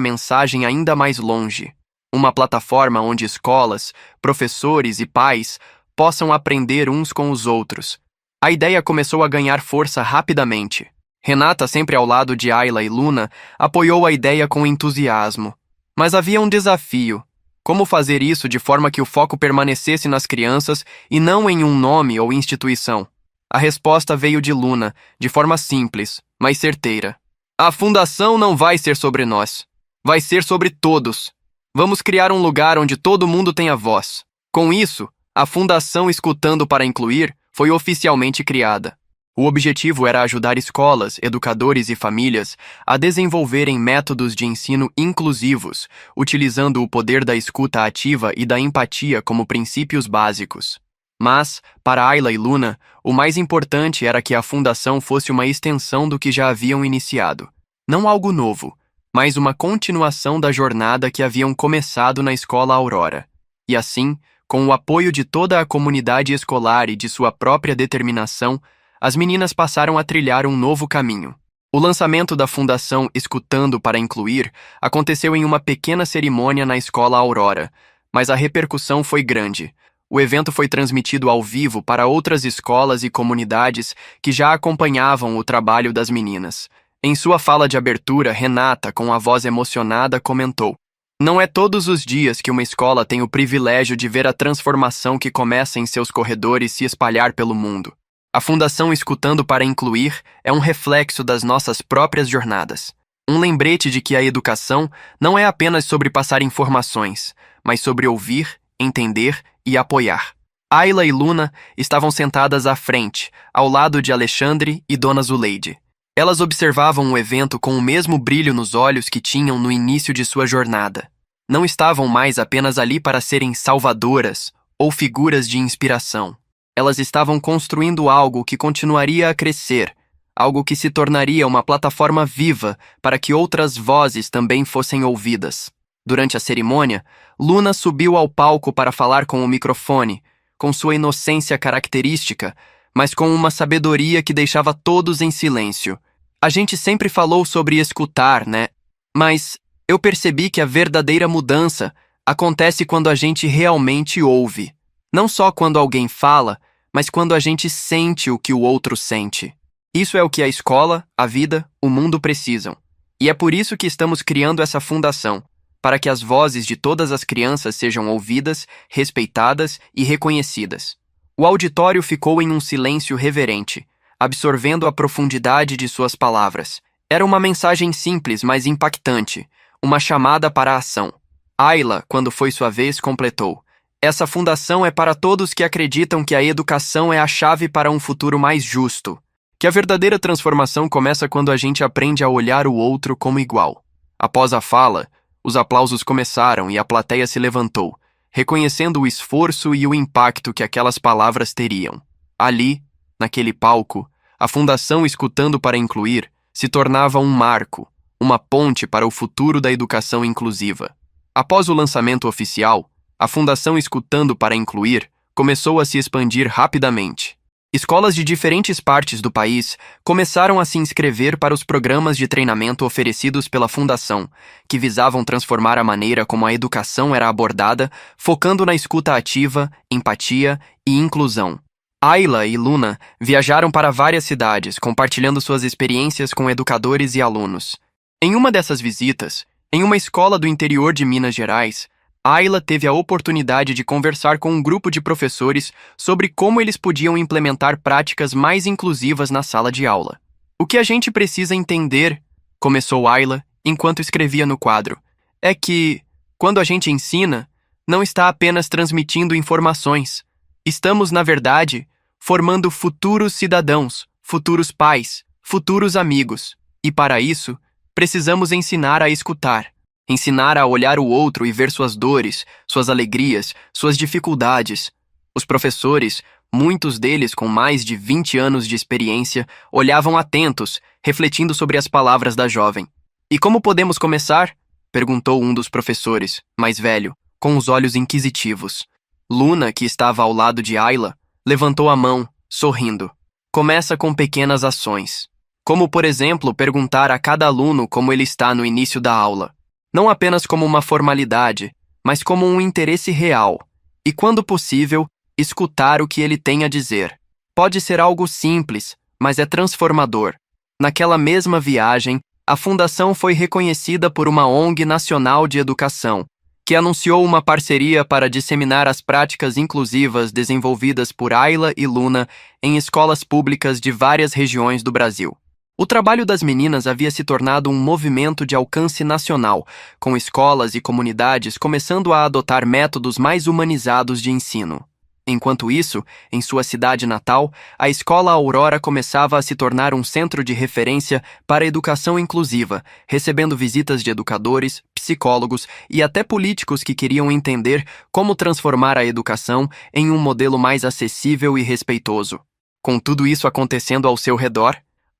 mensagem ainda mais longe. Uma plataforma onde escolas, professores e pais possam aprender uns com os outros. A ideia começou a ganhar força rapidamente. Renata, sempre ao lado de Ayla e Luna, apoiou a ideia com entusiasmo. Mas havia um desafio: como fazer isso de forma que o foco permanecesse nas crianças e não em um nome ou instituição? A resposta veio de Luna, de forma simples, mas certeira: "A fundação não vai ser sobre nós. Vai ser sobre todos. Vamos criar um lugar onde todo mundo tenha voz." Com isso, a Fundação Escutando para Incluir foi oficialmente criada. O objetivo era ajudar escolas, educadores e famílias a desenvolverem métodos de ensino inclusivos, utilizando o poder da escuta ativa e da empatia como princípios básicos. Mas, para Ayla e Luna, o mais importante era que a fundação fosse uma extensão do que já haviam iniciado. Não algo novo, mas uma continuação da jornada que haviam começado na Escola Aurora. E assim, com o apoio de toda a comunidade escolar e de sua própria determinação, as meninas passaram a trilhar um novo caminho. O lançamento da Fundação Escutando para Incluir aconteceu em uma pequena cerimônia na Escola Aurora, mas a repercussão foi grande. O evento foi transmitido ao vivo para outras escolas e comunidades que já acompanhavam o trabalho das meninas. Em sua fala de abertura, Renata, com a voz emocionada, comentou: "Não é todos os dias que uma escola tem o privilégio de ver a transformação que começa em seus corredores se espalhar pelo mundo. A Fundação Escutando para Incluir é um reflexo das nossas próprias jornadas. Um lembrete de que a educação não é apenas sobre passar informações, mas sobre ouvir, entender e apoiar." Ayla e Luna estavam sentadas à frente, ao lado de Alexandre e Dona Zuleide. Elas observavam o evento com o mesmo brilho nos olhos que tinham no início de sua jornada. Não estavam mais apenas ali para serem salvadoras ou figuras de inspiração. Elas estavam construindo algo que continuaria a crescer, algo que se tornaria uma plataforma viva para que outras vozes também fossem ouvidas. Durante a cerimônia, Luna subiu ao palco para falar com o microfone, com sua inocência característica, mas com uma sabedoria que deixava todos em silêncio. A gente sempre falou sobre escutar, né? Mas eu percebi que a verdadeira mudança acontece quando a gente realmente ouve. Não só quando alguém fala, mas quando a gente sente o que o outro sente. Isso é o que a escola, a vida, o mundo precisam. E é por isso que estamos criando essa fundação, para que as vozes de todas as crianças sejam ouvidas, respeitadas e reconhecidas. O auditório ficou em um silêncio reverente, absorvendo a profundidade de suas palavras. Era uma mensagem simples, mas impactante, uma chamada para a ação. Ayla, quando foi sua vez, completou: essa fundação é para todos que acreditam que a educação é a chave para um futuro mais justo. Que a verdadeira transformação começa quando a gente aprende a olhar o outro como igual. Após a fala, os aplausos começaram e a plateia se levantou, reconhecendo o esforço e o impacto que aquelas palavras teriam. Ali, naquele palco, a Fundação Escutando para Incluir se tornava um marco, uma ponte para o futuro da educação inclusiva. Após o lançamento oficial, a Fundação Escutando para Incluir começou a se expandir rapidamente. Escolas de diferentes partes do país começaram a se inscrever para os programas de treinamento oferecidos pela Fundação, que visavam transformar a maneira como a educação era abordada, focando na escuta ativa, empatia e inclusão. Ayla e Luna viajaram para várias cidades, compartilhando suas experiências com educadores e alunos. Em uma dessas visitas, em uma escola do interior de Minas Gerais, Ayla teve a oportunidade de conversar com um grupo de professores sobre como eles podiam implementar práticas mais inclusivas na sala de aula. O que a gente precisa entender, começou Ayla enquanto escrevia no quadro, é que, quando a gente ensina, não está apenas transmitindo informações. Estamos, na verdade, formando futuros cidadãos, futuros pais, futuros amigos. E para isso, precisamos ensinar a escutar. Ensinar a olhar o outro e ver suas dores, suas alegrias, suas dificuldades. Os professores, muitos deles com mais de 20 anos de experiência, olhavam atentos, refletindo sobre as palavras da jovem. E como podemos começar? Perguntou um dos professores, mais velho, com os olhos inquisitivos. Luna, que estava ao lado de Ayla, levantou a mão, sorrindo. Começa com pequenas ações. Como, por exemplo, perguntar a cada aluno como ele está no início da aula. Não apenas como uma formalidade, mas como um interesse real. E, quando possível, escutar o que ele tem a dizer. Pode ser algo simples, mas é transformador. Naquela mesma viagem, a Fundação foi reconhecida por uma ONG nacional de educação, que anunciou uma parceria para disseminar as práticas inclusivas desenvolvidas por Ayla e Luna em escolas públicas de várias regiões do Brasil. O trabalho das meninas havia se tornado um movimento de alcance nacional, com escolas e comunidades começando a adotar métodos mais humanizados de ensino. Enquanto isso, em sua cidade natal, a Escola Aurora começava a se tornar um centro de referência para a educação inclusiva, recebendo visitas de educadores, psicólogos e até políticos que queriam entender como transformar a educação em um modelo mais acessível e respeitoso. Com tudo isso acontecendo ao seu redor,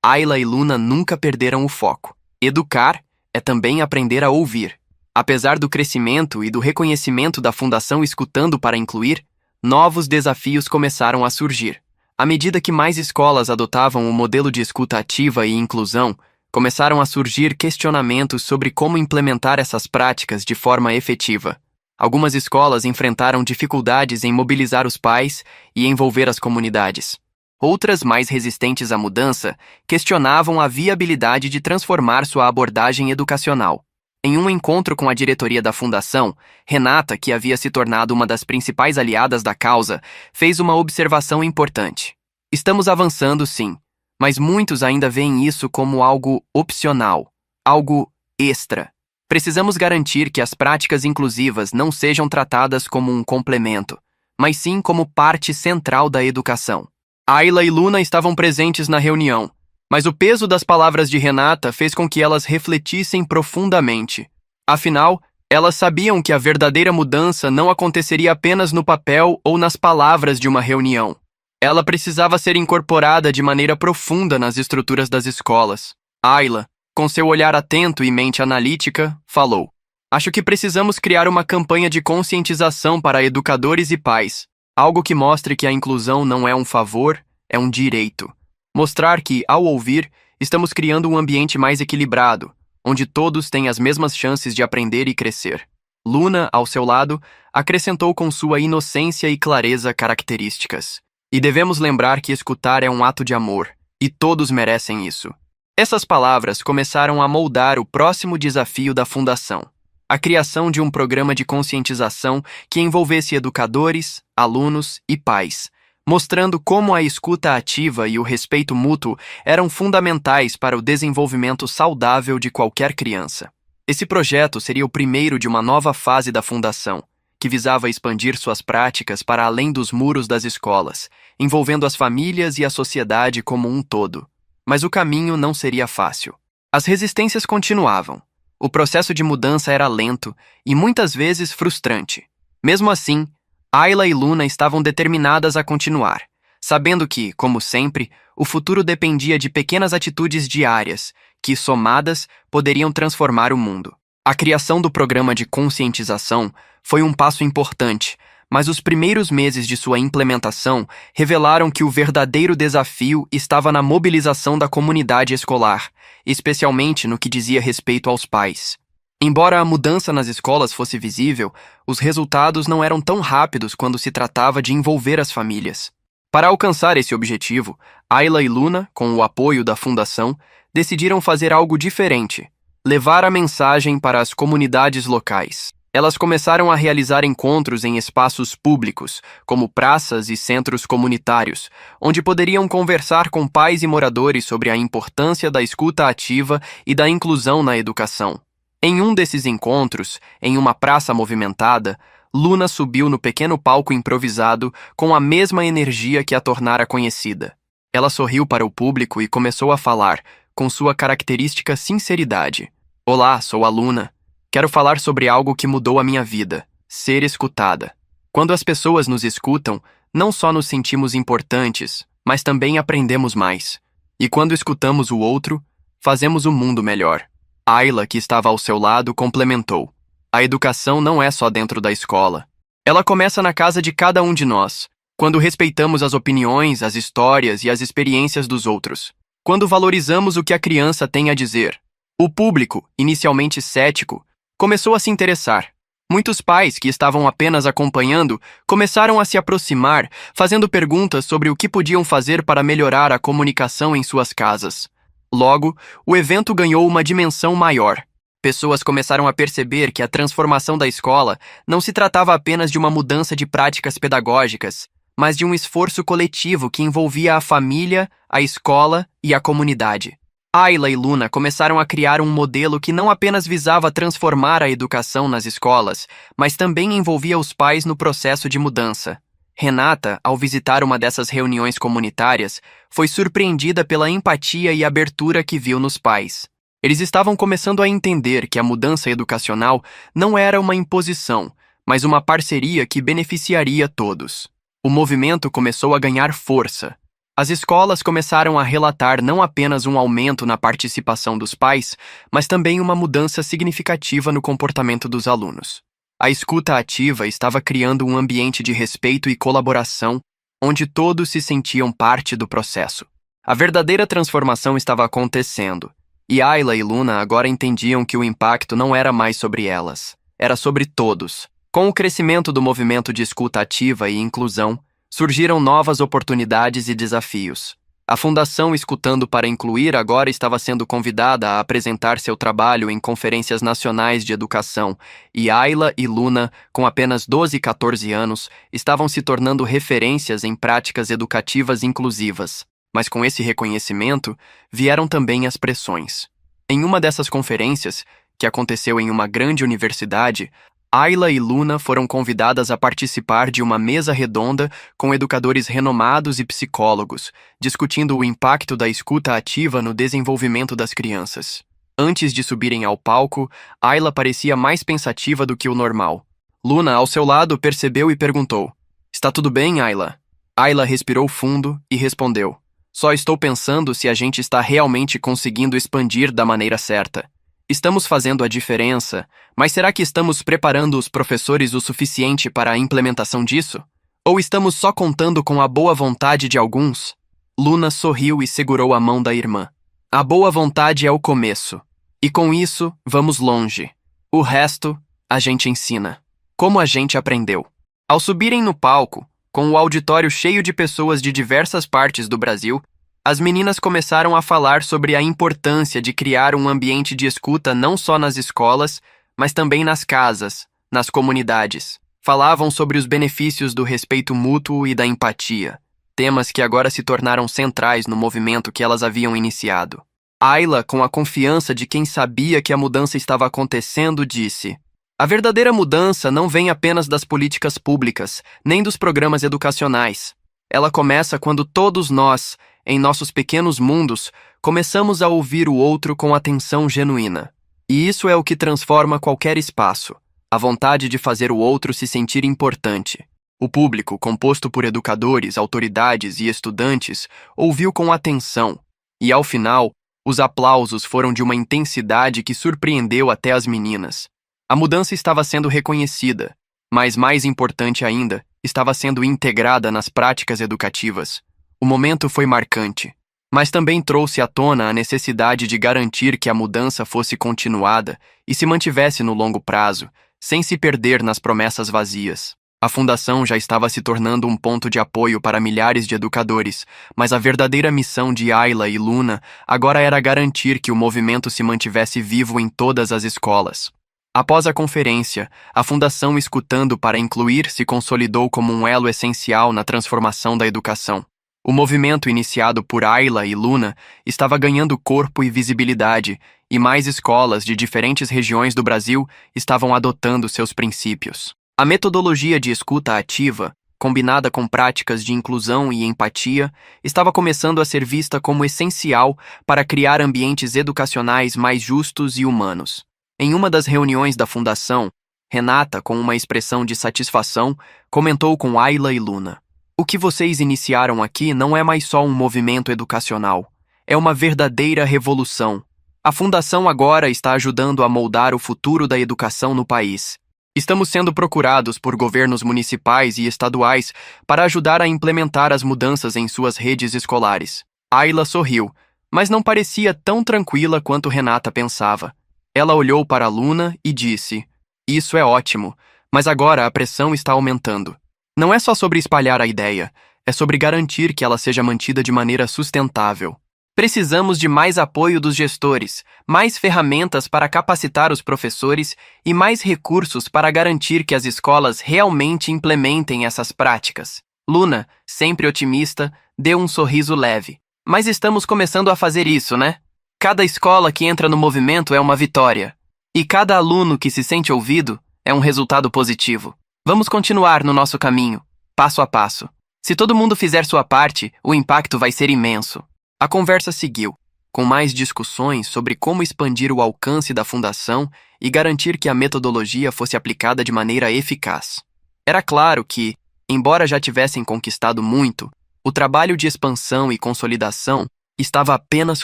Ayla e Luna nunca perderam o foco. Educar é também aprender a ouvir. Apesar do crescimento e do reconhecimento da Fundação Escutando para Incluir, novos desafios começaram a surgir. À medida que mais escolas adotavam o modelo de escuta ativa e inclusão, começaram a surgir questionamentos sobre como implementar essas práticas de forma efetiva. Algumas escolas enfrentaram dificuldades em mobilizar os pais e envolver as comunidades. Outras, mais resistentes à mudança, questionavam a viabilidade de transformar sua abordagem educacional. Em um encontro com a diretoria da Fundação, Renata, que havia se tornado uma das principais aliadas da causa, fez uma observação importante. Estamos avançando, sim, mas muitos ainda veem isso como algo opcional, algo extra. Precisamos garantir que as práticas inclusivas não sejam tratadas como um complemento, mas sim como parte central da educação. Ayla e Luna estavam presentes na reunião, Mas o peso das palavras de Renata fez com que elas refletissem profundamente. Afinal, elas sabiam que a verdadeira mudança não aconteceria apenas no papel ou nas palavras de uma reunião. Ela precisava ser incorporada de maneira profunda nas estruturas das escolas. Ayla, com seu olhar atento e mente analítica, falou: "Acho que precisamos criar uma campanha de conscientização para educadores e pais. Algo que mostre que a inclusão não é um favor, é um direito. Mostrar que, ao ouvir, estamos criando um ambiente mais equilibrado, onde todos têm as mesmas chances de aprender e crescer." Luna, ao seu lado, acrescentou com sua inocência e clareza características: "E devemos lembrar que escutar é um ato de amor, e todos merecem isso." Essas palavras começaram a moldar o próximo desafio da Fundação: a criação de um programa de conscientização que envolvesse educadores, alunos e pais, mostrando como a escuta ativa e o respeito mútuo eram fundamentais para o desenvolvimento saudável de qualquer criança. Esse projeto seria o primeiro de uma nova fase da Fundação, que visava expandir suas práticas para além dos muros das escolas, envolvendo as famílias e a sociedade como um todo. Mas o caminho não seria fácil. As resistências continuavam. O processo de mudança era lento e muitas vezes frustrante. Mesmo assim, Ayla e Luna estavam determinadas a continuar, sabendo que, como sempre, o futuro dependia de pequenas atitudes diárias, que, somadas, poderiam transformar o mundo. A criação do programa de conscientização foi um passo importante, mas os primeiros meses de sua implementação revelaram que o verdadeiro desafio estava na mobilização da comunidade escolar, especialmente no que dizia respeito aos pais. Embora a mudança nas escolas fosse visível, os resultados não eram tão rápidos quando se tratava de envolver as famílias. Para alcançar esse objetivo, Ayla e Luna, com o apoio da Fundação, decidiram fazer algo diferente: levar a mensagem para as comunidades locais. Elas começaram a realizar encontros em espaços públicos, como praças e centros comunitários, onde poderiam conversar com pais e moradores sobre a importância da escuta ativa e da inclusão na educação. Em um desses encontros, em uma praça movimentada, Luna subiu no pequeno palco improvisado com a mesma energia que a tornara conhecida. Ela sorriu para o público e começou a falar, com sua característica sinceridade: "Olá, sou a Luna. Quero falar sobre algo que mudou a minha vida: ser escutada. Quando as pessoas nos escutam, não só nos sentimos importantes, mas também aprendemos mais. E quando escutamos o outro, fazemos o mundo melhor." Ayla, que estava ao seu lado, complementou: "A educação não é só dentro da escola. Ela começa na casa de cada um de nós, quando respeitamos as opiniões, as histórias e as experiências dos outros. Quando valorizamos o que a criança tem a dizer." O público, inicialmente cético, começou a se interessar. Muitos pais que estavam apenas acompanhando começaram a se aproximar, fazendo perguntas sobre o que podiam fazer para melhorar a comunicação em suas casas. Logo, o evento ganhou uma dimensão maior. Pessoas começaram a perceber que a transformação da escola não se tratava apenas de uma mudança de práticas pedagógicas, mas de um esforço coletivo que envolvia a família, a escola e a comunidade. Ayla e Luna começaram a criar um modelo que não apenas visava transformar a educação nas escolas, mas também envolvia os pais no processo de mudança. Renata, ao visitar uma dessas reuniões comunitárias, foi surpreendida pela empatia e abertura que viu nos pais. Eles estavam começando a entender que a mudança educacional não era uma imposição, mas uma parceria que beneficiaria todos. O movimento começou a ganhar força. As escolas começaram a relatar não apenas um aumento na participação dos pais, mas também uma mudança significativa no comportamento dos alunos. A escuta ativa estava criando um ambiente de respeito e colaboração, onde todos se sentiam parte do processo. A verdadeira transformação estava acontecendo, e Ayla e Luna agora entendiam que o impacto não era mais sobre elas, era sobre todos. Com o crescimento do movimento de escuta ativa e inclusão, surgiram novas oportunidades e desafios. A Fundação Escutando para Incluir agora estava sendo convidada a apresentar seu trabalho em conferências nacionais de educação, e Ayla e Luna, com apenas 12 e 14 anos, estavam se tornando referências em práticas educativas inclusivas. Mas com esse reconhecimento, vieram também as pressões. Em uma dessas conferências, que aconteceu em uma grande universidade, Ayla e Luna foram convidadas a participar de uma mesa redonda com educadores renomados e psicólogos, discutindo o impacto da escuta ativa no desenvolvimento das crianças. Antes de subirem ao palco, Ayla parecia mais pensativa do que o normal. Luna, ao seu lado, percebeu e perguntou: "Está tudo bem, Ayla?" Ayla respirou fundo e respondeu: "Só estou pensando se a gente está realmente conseguindo expandir da maneira certa. Estamos fazendo a diferença, mas será que estamos preparando os professores o suficiente para a implementação disso? Ou estamos só contando com a boa vontade de alguns?" Luna sorriu e segurou a mão da irmã. "A boa vontade é o começo. E com isso, vamos longe. O resto, a gente ensina." Como a gente aprendeu. Ao subirem no palco, com o auditório cheio de pessoas de diversas partes do Brasil, as meninas começaram a falar sobre a importância de criar um ambiente de escuta não só nas escolas, mas também nas casas, nas comunidades. Falavam sobre os benefícios do respeito mútuo e da empatia, temas que agora se tornaram centrais no movimento que elas haviam iniciado. Ayla, com a confiança de quem sabia que a mudança estava acontecendo, disse: "A verdadeira mudança não vem apenas das políticas públicas, nem dos programas educacionais. Ela começa quando todos nós, em nossos pequenos mundos, começamos a ouvir o outro com atenção genuína. E isso é o que transforma qualquer espaço, a vontade de fazer o outro se sentir importante." O público, composto por educadores, autoridades e estudantes, ouviu com atenção, e ao final, os aplausos foram de uma intensidade que surpreendeu até as meninas. A mudança estava sendo reconhecida, mas mais importante ainda, estava sendo integrada nas práticas educativas. O momento foi marcante, mas também trouxe à tona a necessidade de garantir que a mudança fosse continuada e se mantivesse no longo prazo, sem se perder nas promessas vazias. A fundação já estava se tornando um ponto de apoio para milhares de educadores, mas a verdadeira missão de Ayla e Luna agora era garantir que o movimento se mantivesse vivo em todas as escolas. Após a conferência, a Fundação Escutando para Incluir se consolidou como um elo essencial na transformação da educação. O movimento iniciado por Ayla e Luna estava ganhando corpo e visibilidade, e mais escolas de diferentes regiões do Brasil estavam adotando seus princípios. A metodologia de escuta ativa, combinada com práticas de inclusão e empatia, estava começando a ser vista como essencial para criar ambientes educacionais mais justos e humanos. Em uma das reuniões da Fundação, Renata, com uma expressão de satisfação, comentou com Ayla e Luna: "O que vocês iniciaram aqui não é mais só um movimento educacional. É uma verdadeira revolução. A Fundação agora está ajudando a moldar o futuro da educação no país. Estamos sendo procurados por governos municipais e estaduais para ajudar a implementar as mudanças em suas redes escolares." Ayla sorriu, mas não parecia tão tranquila quanto Renata pensava. Ela olhou para a Luna e disse: "Isso é ótimo, mas agora a pressão está aumentando. Não é só sobre espalhar a ideia, é sobre garantir que ela seja mantida de maneira sustentável. Precisamos de mais apoio dos gestores, mais ferramentas para capacitar os professores e mais recursos para garantir que as escolas realmente implementem essas práticas." Luna, sempre otimista, deu um sorriso leve. "Mas estamos começando a fazer isso, né? Cada escola que entra no movimento é uma vitória. E cada aluno que se sente ouvido é um resultado positivo. Vamos continuar no nosso caminho, passo a passo. Se todo mundo fizer sua parte, o impacto vai ser imenso." A conversa seguiu, com mais discussões sobre como expandir o alcance da fundação e garantir que a metodologia fosse aplicada de maneira eficaz. Era claro que, embora já tivessem conquistado muito, o trabalho de expansão e consolidação estava apenas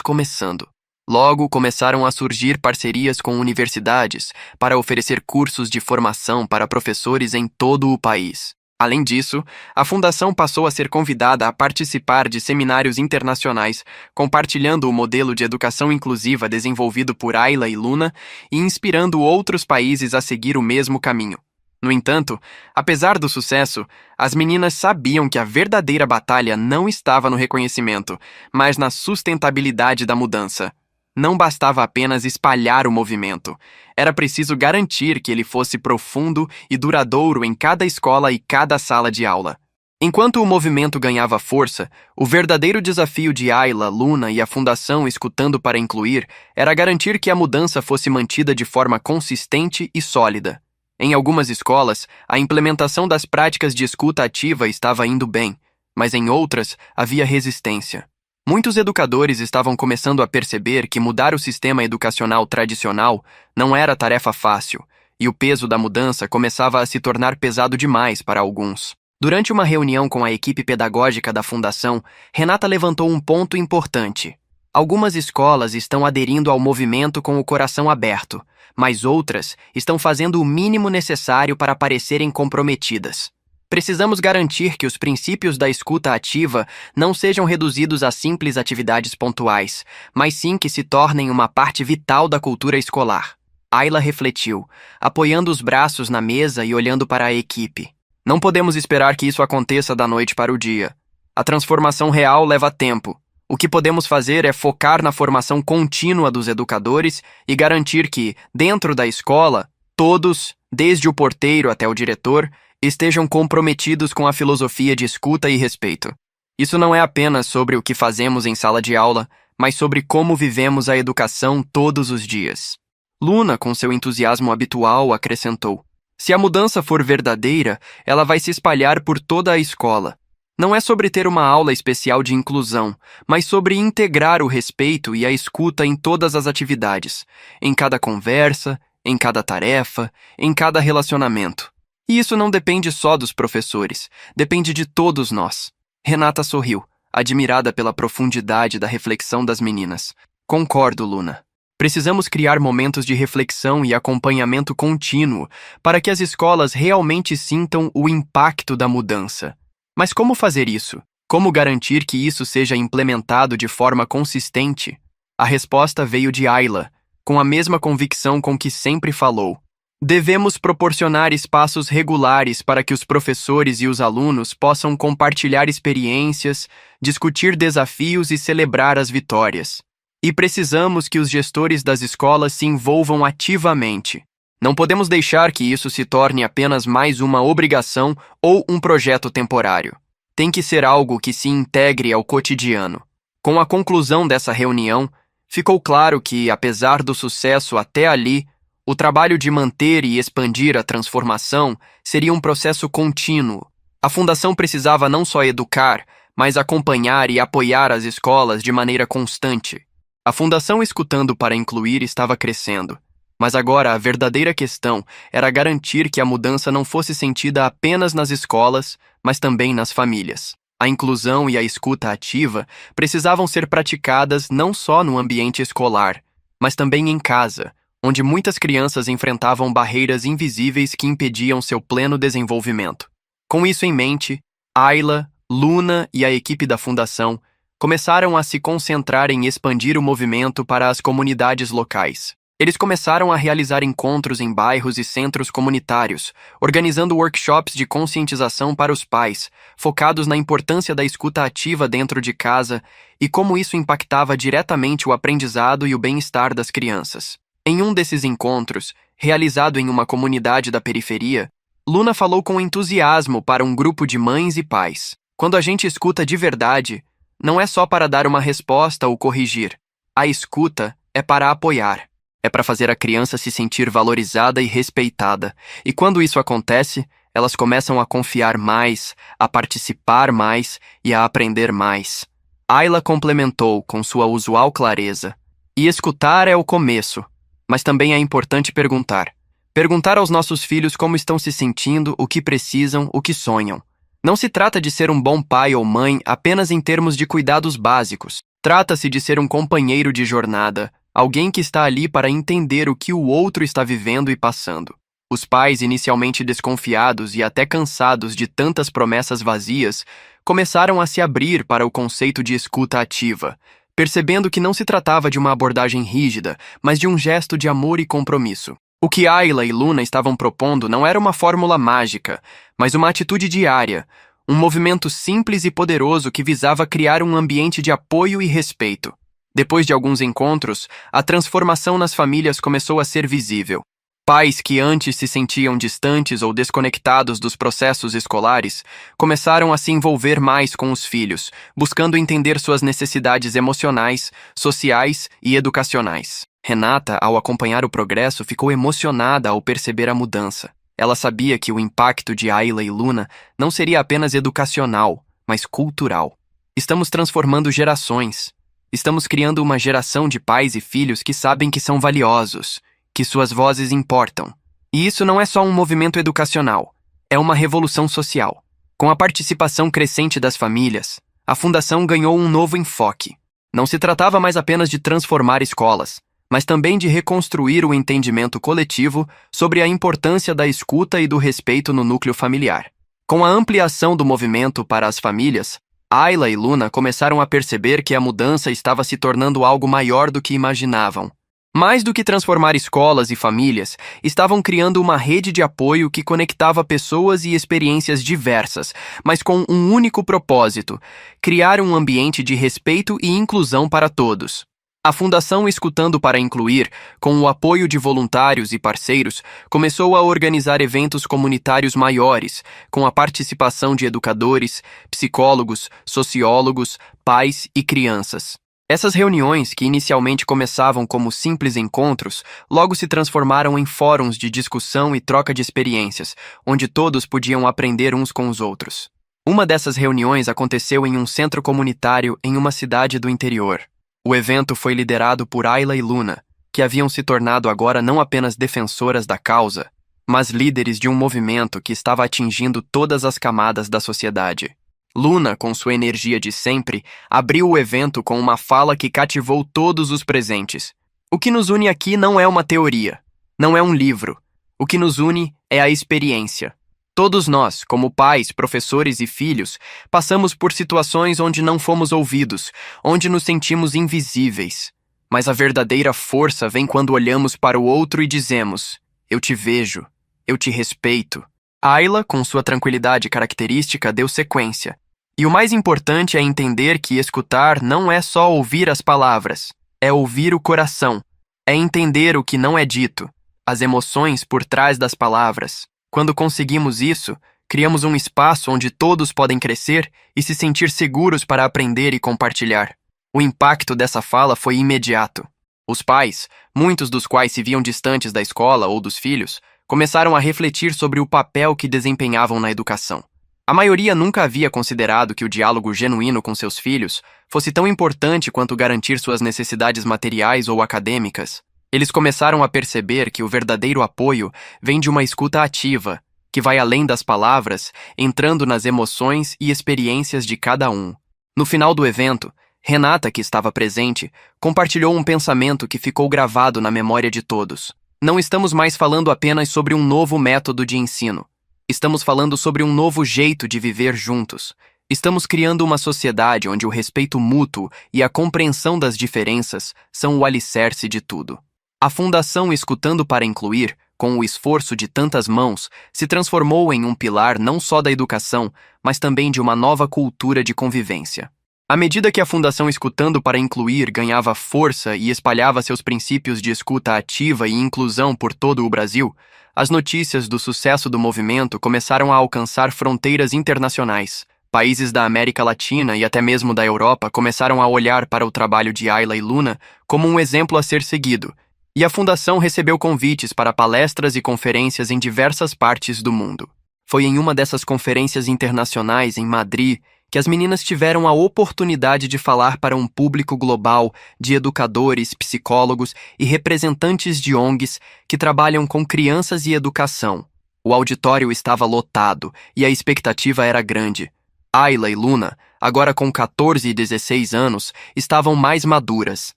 começando. Logo começaram a surgir parcerias com universidades para oferecer cursos de formação para professores em todo o país. Além disso, a Fundação passou a ser convidada a participar de seminários internacionais, compartilhando o modelo de educação inclusiva desenvolvido por Ayla e Luna e inspirando outros países a seguir o mesmo caminho. No entanto, apesar do sucesso, as meninas sabiam que a verdadeira batalha não estava no reconhecimento, mas na sustentabilidade da mudança. Não bastava apenas espalhar o movimento. Era preciso garantir que ele fosse profundo e duradouro em cada escola e cada sala de aula. Enquanto o movimento ganhava força, o verdadeiro desafio de Ayla, Luna e a Fundação Escutando para Incluir era garantir que a mudança fosse mantida de forma consistente e sólida. Em algumas escolas, a implementação das práticas de escuta ativa estava indo bem, mas em outras havia resistência. Muitos educadores estavam começando a perceber que mudar o sistema educacional tradicional não era tarefa fácil, e o peso da mudança começava a se tornar pesado demais para alguns. Durante uma reunião com a equipe pedagógica da Fundação, Renata levantou um ponto importante. Algumas escolas estão aderindo ao movimento com o coração aberto, mas outras estão fazendo o mínimo necessário para parecerem comprometidas. Precisamos garantir que os princípios da escuta ativa não sejam reduzidos a simples atividades pontuais, mas sim que se tornem uma parte vital da cultura escolar. Ayla refletiu, apoiando os braços na mesa e olhando para a equipe. Não podemos esperar que isso aconteça da noite para o dia. A transformação real leva tempo. O que podemos fazer é focar na formação contínua dos educadores e garantir que, dentro da escola, todos, desde o porteiro até o diretor, estejam comprometidos com a filosofia de escuta e respeito. Isso não é apenas sobre o que fazemos em sala de aula, mas sobre como vivemos a educação todos os dias. Luna, com seu entusiasmo habitual, acrescentou: se a mudança for verdadeira, ela vai se espalhar por toda a escola. Não é sobre ter uma aula especial de inclusão, mas sobre integrar o respeito e a escuta em todas as atividades, em cada conversa, em cada tarefa, em cada relacionamento. E isso não depende só dos professores, depende de todos nós. Renata sorriu, admirada pela profundidade da reflexão das meninas. Concordo, Luna. Precisamos criar momentos de reflexão e acompanhamento contínuo para que as escolas realmente sintam o impacto da mudança. Mas como fazer isso? Como garantir que isso seja implementado de forma consistente? A resposta veio de Ayla, com a mesma convicção com que sempre falou. Devemos proporcionar espaços regulares para que os professores e os alunos possam compartilhar experiências, discutir desafios e celebrar as vitórias. E precisamos que os gestores das escolas se envolvam ativamente. Não podemos deixar que isso se torne apenas mais uma obrigação ou um projeto temporário. Tem que ser algo que se integre ao cotidiano. Com a conclusão dessa reunião, ficou claro que, apesar do sucesso até ali, o trabalho de manter e expandir a transformação seria um processo contínuo. A Fundação precisava não só educar, mas acompanhar e apoiar as escolas de maneira constante. A Fundação Escutando para Incluir estava crescendo, mas agora a verdadeira questão era garantir que a mudança não fosse sentida apenas nas escolas, mas também nas famílias. A inclusão e a escuta ativa precisavam ser praticadas não só no ambiente escolar, mas também em casa, onde muitas crianças enfrentavam barreiras invisíveis que impediam seu pleno desenvolvimento. Com isso em mente, Ayla, Luna e a equipe da Fundação começaram a se concentrar em expandir o movimento para as comunidades locais. Eles começaram a realizar encontros em bairros e centros comunitários, organizando workshops de conscientização para os pais, focados na importância da escuta ativa dentro de casa e como isso impactava diretamente o aprendizado e o bem-estar das crianças. Em um desses encontros, realizado em uma comunidade da periferia, Luna falou com entusiasmo para um grupo de mães e pais. Quando a gente escuta de verdade, não é só para dar uma resposta ou corrigir. A escuta é para apoiar. É para fazer a criança se sentir valorizada e respeitada. E quando isso acontece, elas começam a confiar mais, a participar mais e a aprender mais. Ayla complementou com sua usual clareza. E escutar é o começo, mas também é importante perguntar. Perguntar aos nossos filhos como estão se sentindo, o que precisam, o que sonham. Não se trata de ser um bom pai ou mãe apenas em termos de cuidados básicos. Trata-se de ser um companheiro de jornada, alguém que está ali para entender o que o outro está vivendo e passando. Os pais, inicialmente desconfiados e até cansados de tantas promessas vazias, começaram a se abrir para o conceito de escuta ativa, percebendo que não se tratava de uma abordagem rígida, mas de um gesto de amor e compromisso. O que Ayla e Luna estavam propondo não era uma fórmula mágica, mas uma atitude diária, um movimento simples e poderoso que visava criar um ambiente de apoio e respeito. Depois de alguns encontros, a transformação nas famílias começou a ser visível. Pais que antes se sentiam distantes ou desconectados dos processos escolares começaram a se envolver mais com os filhos, buscando entender suas necessidades emocionais, sociais e educacionais. Renata, ao acompanhar o progresso, ficou emocionada ao perceber a mudança. Ela sabia que o impacto de Ayla e Luna não seria apenas educacional, mas cultural. Estamos transformando gerações. Estamos criando uma geração de pais e filhos que sabem que são valiosos, que suas vozes importam. E isso não é só um movimento educacional, é uma revolução social. Com a participação crescente das famílias, a Fundação ganhou um novo enfoque. Não se tratava mais apenas de transformar escolas, mas também de reconstruir o entendimento coletivo sobre a importância da escuta e do respeito no núcleo familiar. Com a ampliação do movimento para as famílias, Ayla e Luna começaram a perceber que a mudança estava se tornando algo maior do que imaginavam. Mais do que transformar escolas e famílias, estavam criando uma rede de apoio que conectava pessoas e experiências diversas, mas com um único propósito: criar um ambiente de respeito e inclusão para todos. A Fundação Escutando para Incluir, com o apoio de voluntários e parceiros, começou a organizar eventos comunitários maiores, com a participação de educadores, psicólogos, sociólogos, pais e crianças. Essas reuniões, que inicialmente começavam como simples encontros, logo se transformaram em fóruns de discussão e troca de experiências, onde todos podiam aprender uns com os outros. Uma dessas reuniões aconteceu em um centro comunitário em uma cidade do interior. O evento foi liderado por Ayla e Luna, que haviam se tornado agora não apenas defensoras da causa, mas líderes de um movimento que estava atingindo todas as camadas da sociedade. Luna, com sua energia de sempre, abriu o evento com uma fala que cativou todos os presentes. O que nos une aqui não é uma teoria, não é um livro. O que nos une é a experiência. Todos nós, como pais, professores e filhos, passamos por situações onde não fomos ouvidos, onde nos sentimos invisíveis. Mas a verdadeira força vem quando olhamos para o outro e dizemos: eu te vejo, eu te respeito. Ayla, com sua tranquilidade característica, deu sequência. E o mais importante é entender que escutar não é só ouvir as palavras, é ouvir o coração, é entender o que não é dito, as emoções por trás das palavras. Quando conseguimos isso, criamos um espaço onde todos podem crescer e se sentir seguros para aprender e compartilhar. O impacto dessa fala foi imediato. Os pais, muitos dos quais se viam distantes da escola ou dos filhos, começaram a refletir sobre o papel que desempenhavam na educação. A maioria nunca havia considerado que o diálogo genuíno com seus filhos fosse tão importante quanto garantir suas necessidades materiais ou acadêmicas. Eles começaram a perceber que o verdadeiro apoio vem de uma escuta ativa, que vai além das palavras, entrando nas emoções e experiências de cada um. No final do evento, Renata, que estava presente, compartilhou um pensamento que ficou gravado na memória de todos. Não estamos mais falando apenas sobre um novo método de ensino. Estamos falando sobre um novo jeito de viver juntos. Estamos criando uma sociedade onde o respeito mútuo e a compreensão das diferenças são o alicerce de tudo. A Fundação Escutando para Incluir, com o esforço de tantas mãos, se transformou em um pilar não só da educação, mas também de uma nova cultura de convivência. À medida que a Fundação Escutando para Incluir ganhava força e espalhava seus princípios de escuta ativa e inclusão por todo o Brasil, as notícias do sucesso do movimento começaram a alcançar fronteiras internacionais. Países da América Latina e até mesmo da Europa começaram a olhar para o trabalho de Ayla e Luna como um exemplo a ser seguido, e a Fundação recebeu convites para palestras e conferências em diversas partes do mundo. Foi em uma dessas conferências internacionais em Madrid que as meninas tiveram a oportunidade de falar para um público global de educadores, psicólogos e representantes de ONGs que trabalham com crianças e educação. O auditório estava lotado e a expectativa era grande. Ayla e Luna, agora com 14 e 16 anos, estavam mais maduras,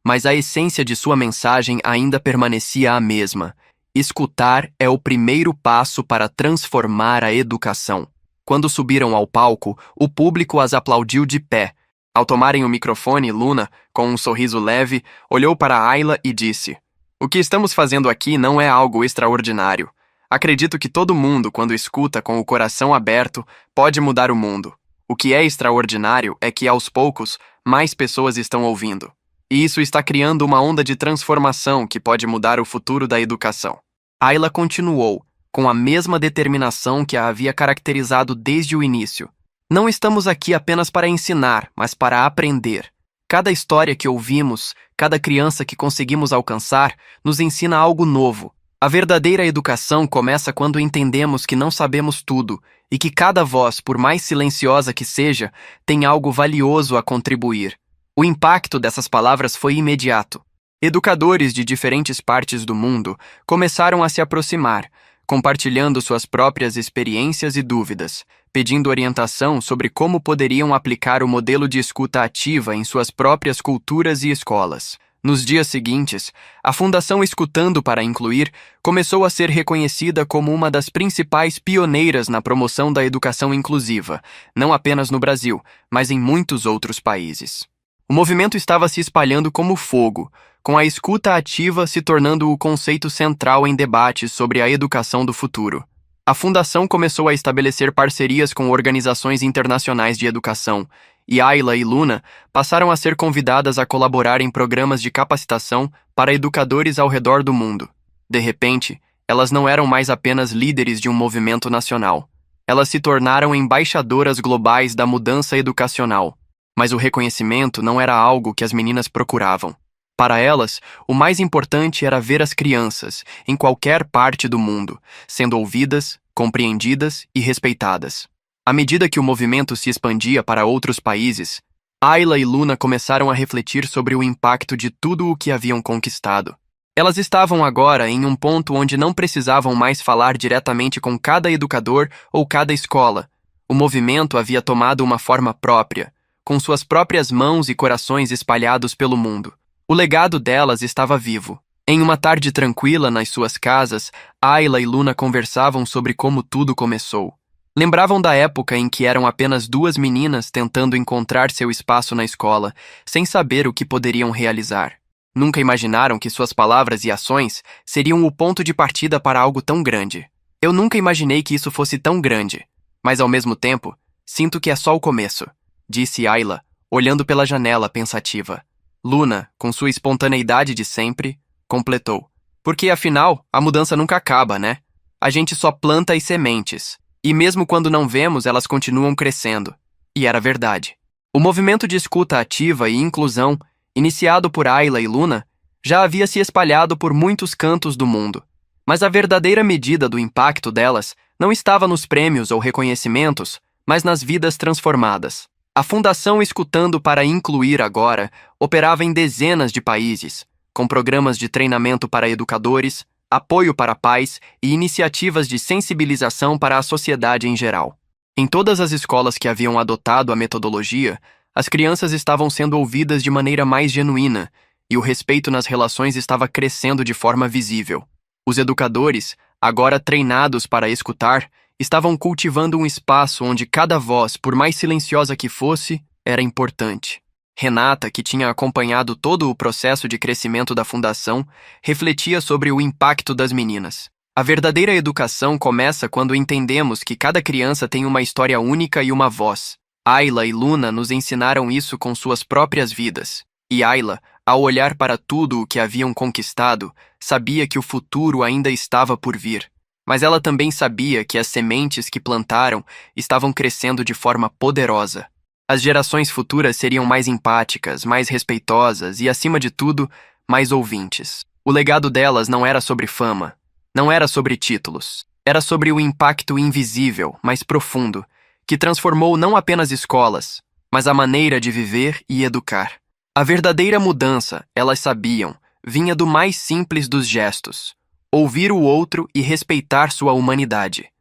mas a essência de sua mensagem ainda permanecia a mesma. Escutar é o primeiro passo para transformar a educação. Quando subiram ao palco, o público as aplaudiu de pé. Ao tomarem o microfone, Luna, com um sorriso leve, olhou para Ayla e disse: "O que estamos fazendo aqui não é algo extraordinário. Acredito que todo mundo, quando escuta com o coração aberto, pode mudar o mundo. O que é extraordinário é que, aos poucos, mais pessoas estão ouvindo. E isso está criando uma onda de transformação que pode mudar o futuro da educação." Ayla continuou, com a mesma determinação que a havia caracterizado desde o início. "Não estamos aqui apenas para ensinar, mas para aprender. Cada história que ouvimos, cada criança que conseguimos alcançar, nos ensina algo novo. A verdadeira educação começa quando entendemos que não sabemos tudo e que cada voz, por mais silenciosa que seja, tem algo valioso a contribuir. O impacto dessas palavras foi imediato. Educadores de diferentes partes do mundo começaram a se aproximar, compartilhando suas próprias experiências e dúvidas, pedindo orientação sobre como poderiam aplicar o modelo de escuta ativa em suas próprias culturas e escolas. Nos dias seguintes, a Fundação Escutando para Incluir começou a ser reconhecida como uma das principais pioneiras na promoção da educação inclusiva, não apenas no Brasil, mas em muitos outros países. O movimento estava se espalhando como fogo, com a escuta ativa se tornando o conceito central em debates sobre a educação do futuro. A Fundação começou a estabelecer parcerias com organizações internacionais de educação, e Ayla e Luna passaram a ser convidadas a colaborar em programas de capacitação para educadores ao redor do mundo. De repente, elas não eram mais apenas líderes de um movimento nacional. Elas se tornaram embaixadoras globais da mudança educacional. Mas o reconhecimento não era algo que as meninas procuravam. Para elas, o mais importante era ver as crianças, em qualquer parte do mundo, sendo ouvidas, compreendidas e respeitadas. À medida que o movimento se expandia para outros países, Ayla e Luna começaram a refletir sobre o impacto de tudo o que haviam conquistado. Elas estavam agora em um ponto onde não precisavam mais falar diretamente com cada educador ou cada escola. O movimento havia tomado uma forma própria, com suas próprias mãos e corações espalhados pelo mundo. O legado delas estava vivo. Em uma tarde tranquila nas suas casas, Ayla e Luna conversavam sobre como tudo começou. Lembravam da época em que eram apenas duas meninas tentando encontrar seu espaço na escola, sem saber o que poderiam realizar. Nunca imaginaram que suas palavras e ações seriam o ponto de partida para algo tão grande. Eu nunca imaginei que isso fosse tão grande, mas ao mesmo tempo, sinto que é só o começo, disse Ayla, olhando pela janela pensativa. Luna, com sua espontaneidade de sempre, completou. Porque afinal, a mudança nunca acaba, né? A gente só planta as sementes. E mesmo quando não vemos, elas continuam crescendo. E era verdade. O movimento de escuta ativa e inclusão, iniciado por Ayla e Luna, já havia se espalhado por muitos cantos do mundo. Mas a verdadeira medida do impacto delas não estava nos prêmios ou reconhecimentos, mas nas vidas transformadas. A Fundação Escutando para Incluir agora operava em dezenas de países, com programas de treinamento para educadores, apoio para pais e iniciativas de sensibilização para a sociedade em geral. Em todas as escolas que haviam adotado a metodologia, as crianças estavam sendo ouvidas de maneira mais genuína e o respeito nas relações estava crescendo de forma visível. Os educadores, agora treinados para escutar, estavam cultivando um espaço onde cada voz, por mais silenciosa que fosse, era importante. Renata, que tinha acompanhado todo o processo de crescimento da fundação, refletia sobre o impacto das meninas. A verdadeira educação começa quando entendemos que cada criança tem uma história única e uma voz. Ayla e Luna nos ensinaram isso com suas próprias vidas. E Ayla, ao olhar para tudo o que haviam conquistado, sabia que o futuro ainda estava por vir. Mas ela também sabia que as sementes que plantaram estavam crescendo de forma poderosa. As gerações futuras seriam mais empáticas, mais respeitosas e, acima de tudo, mais ouvintes. O legado delas não era sobre fama, não era sobre títulos. Era sobre o impacto invisível, mas profundo, que transformou não apenas escolas, mas a maneira de viver e educar. A verdadeira mudança, elas sabiam, vinha do mais simples dos gestos: ouvir o outro e respeitar sua humanidade.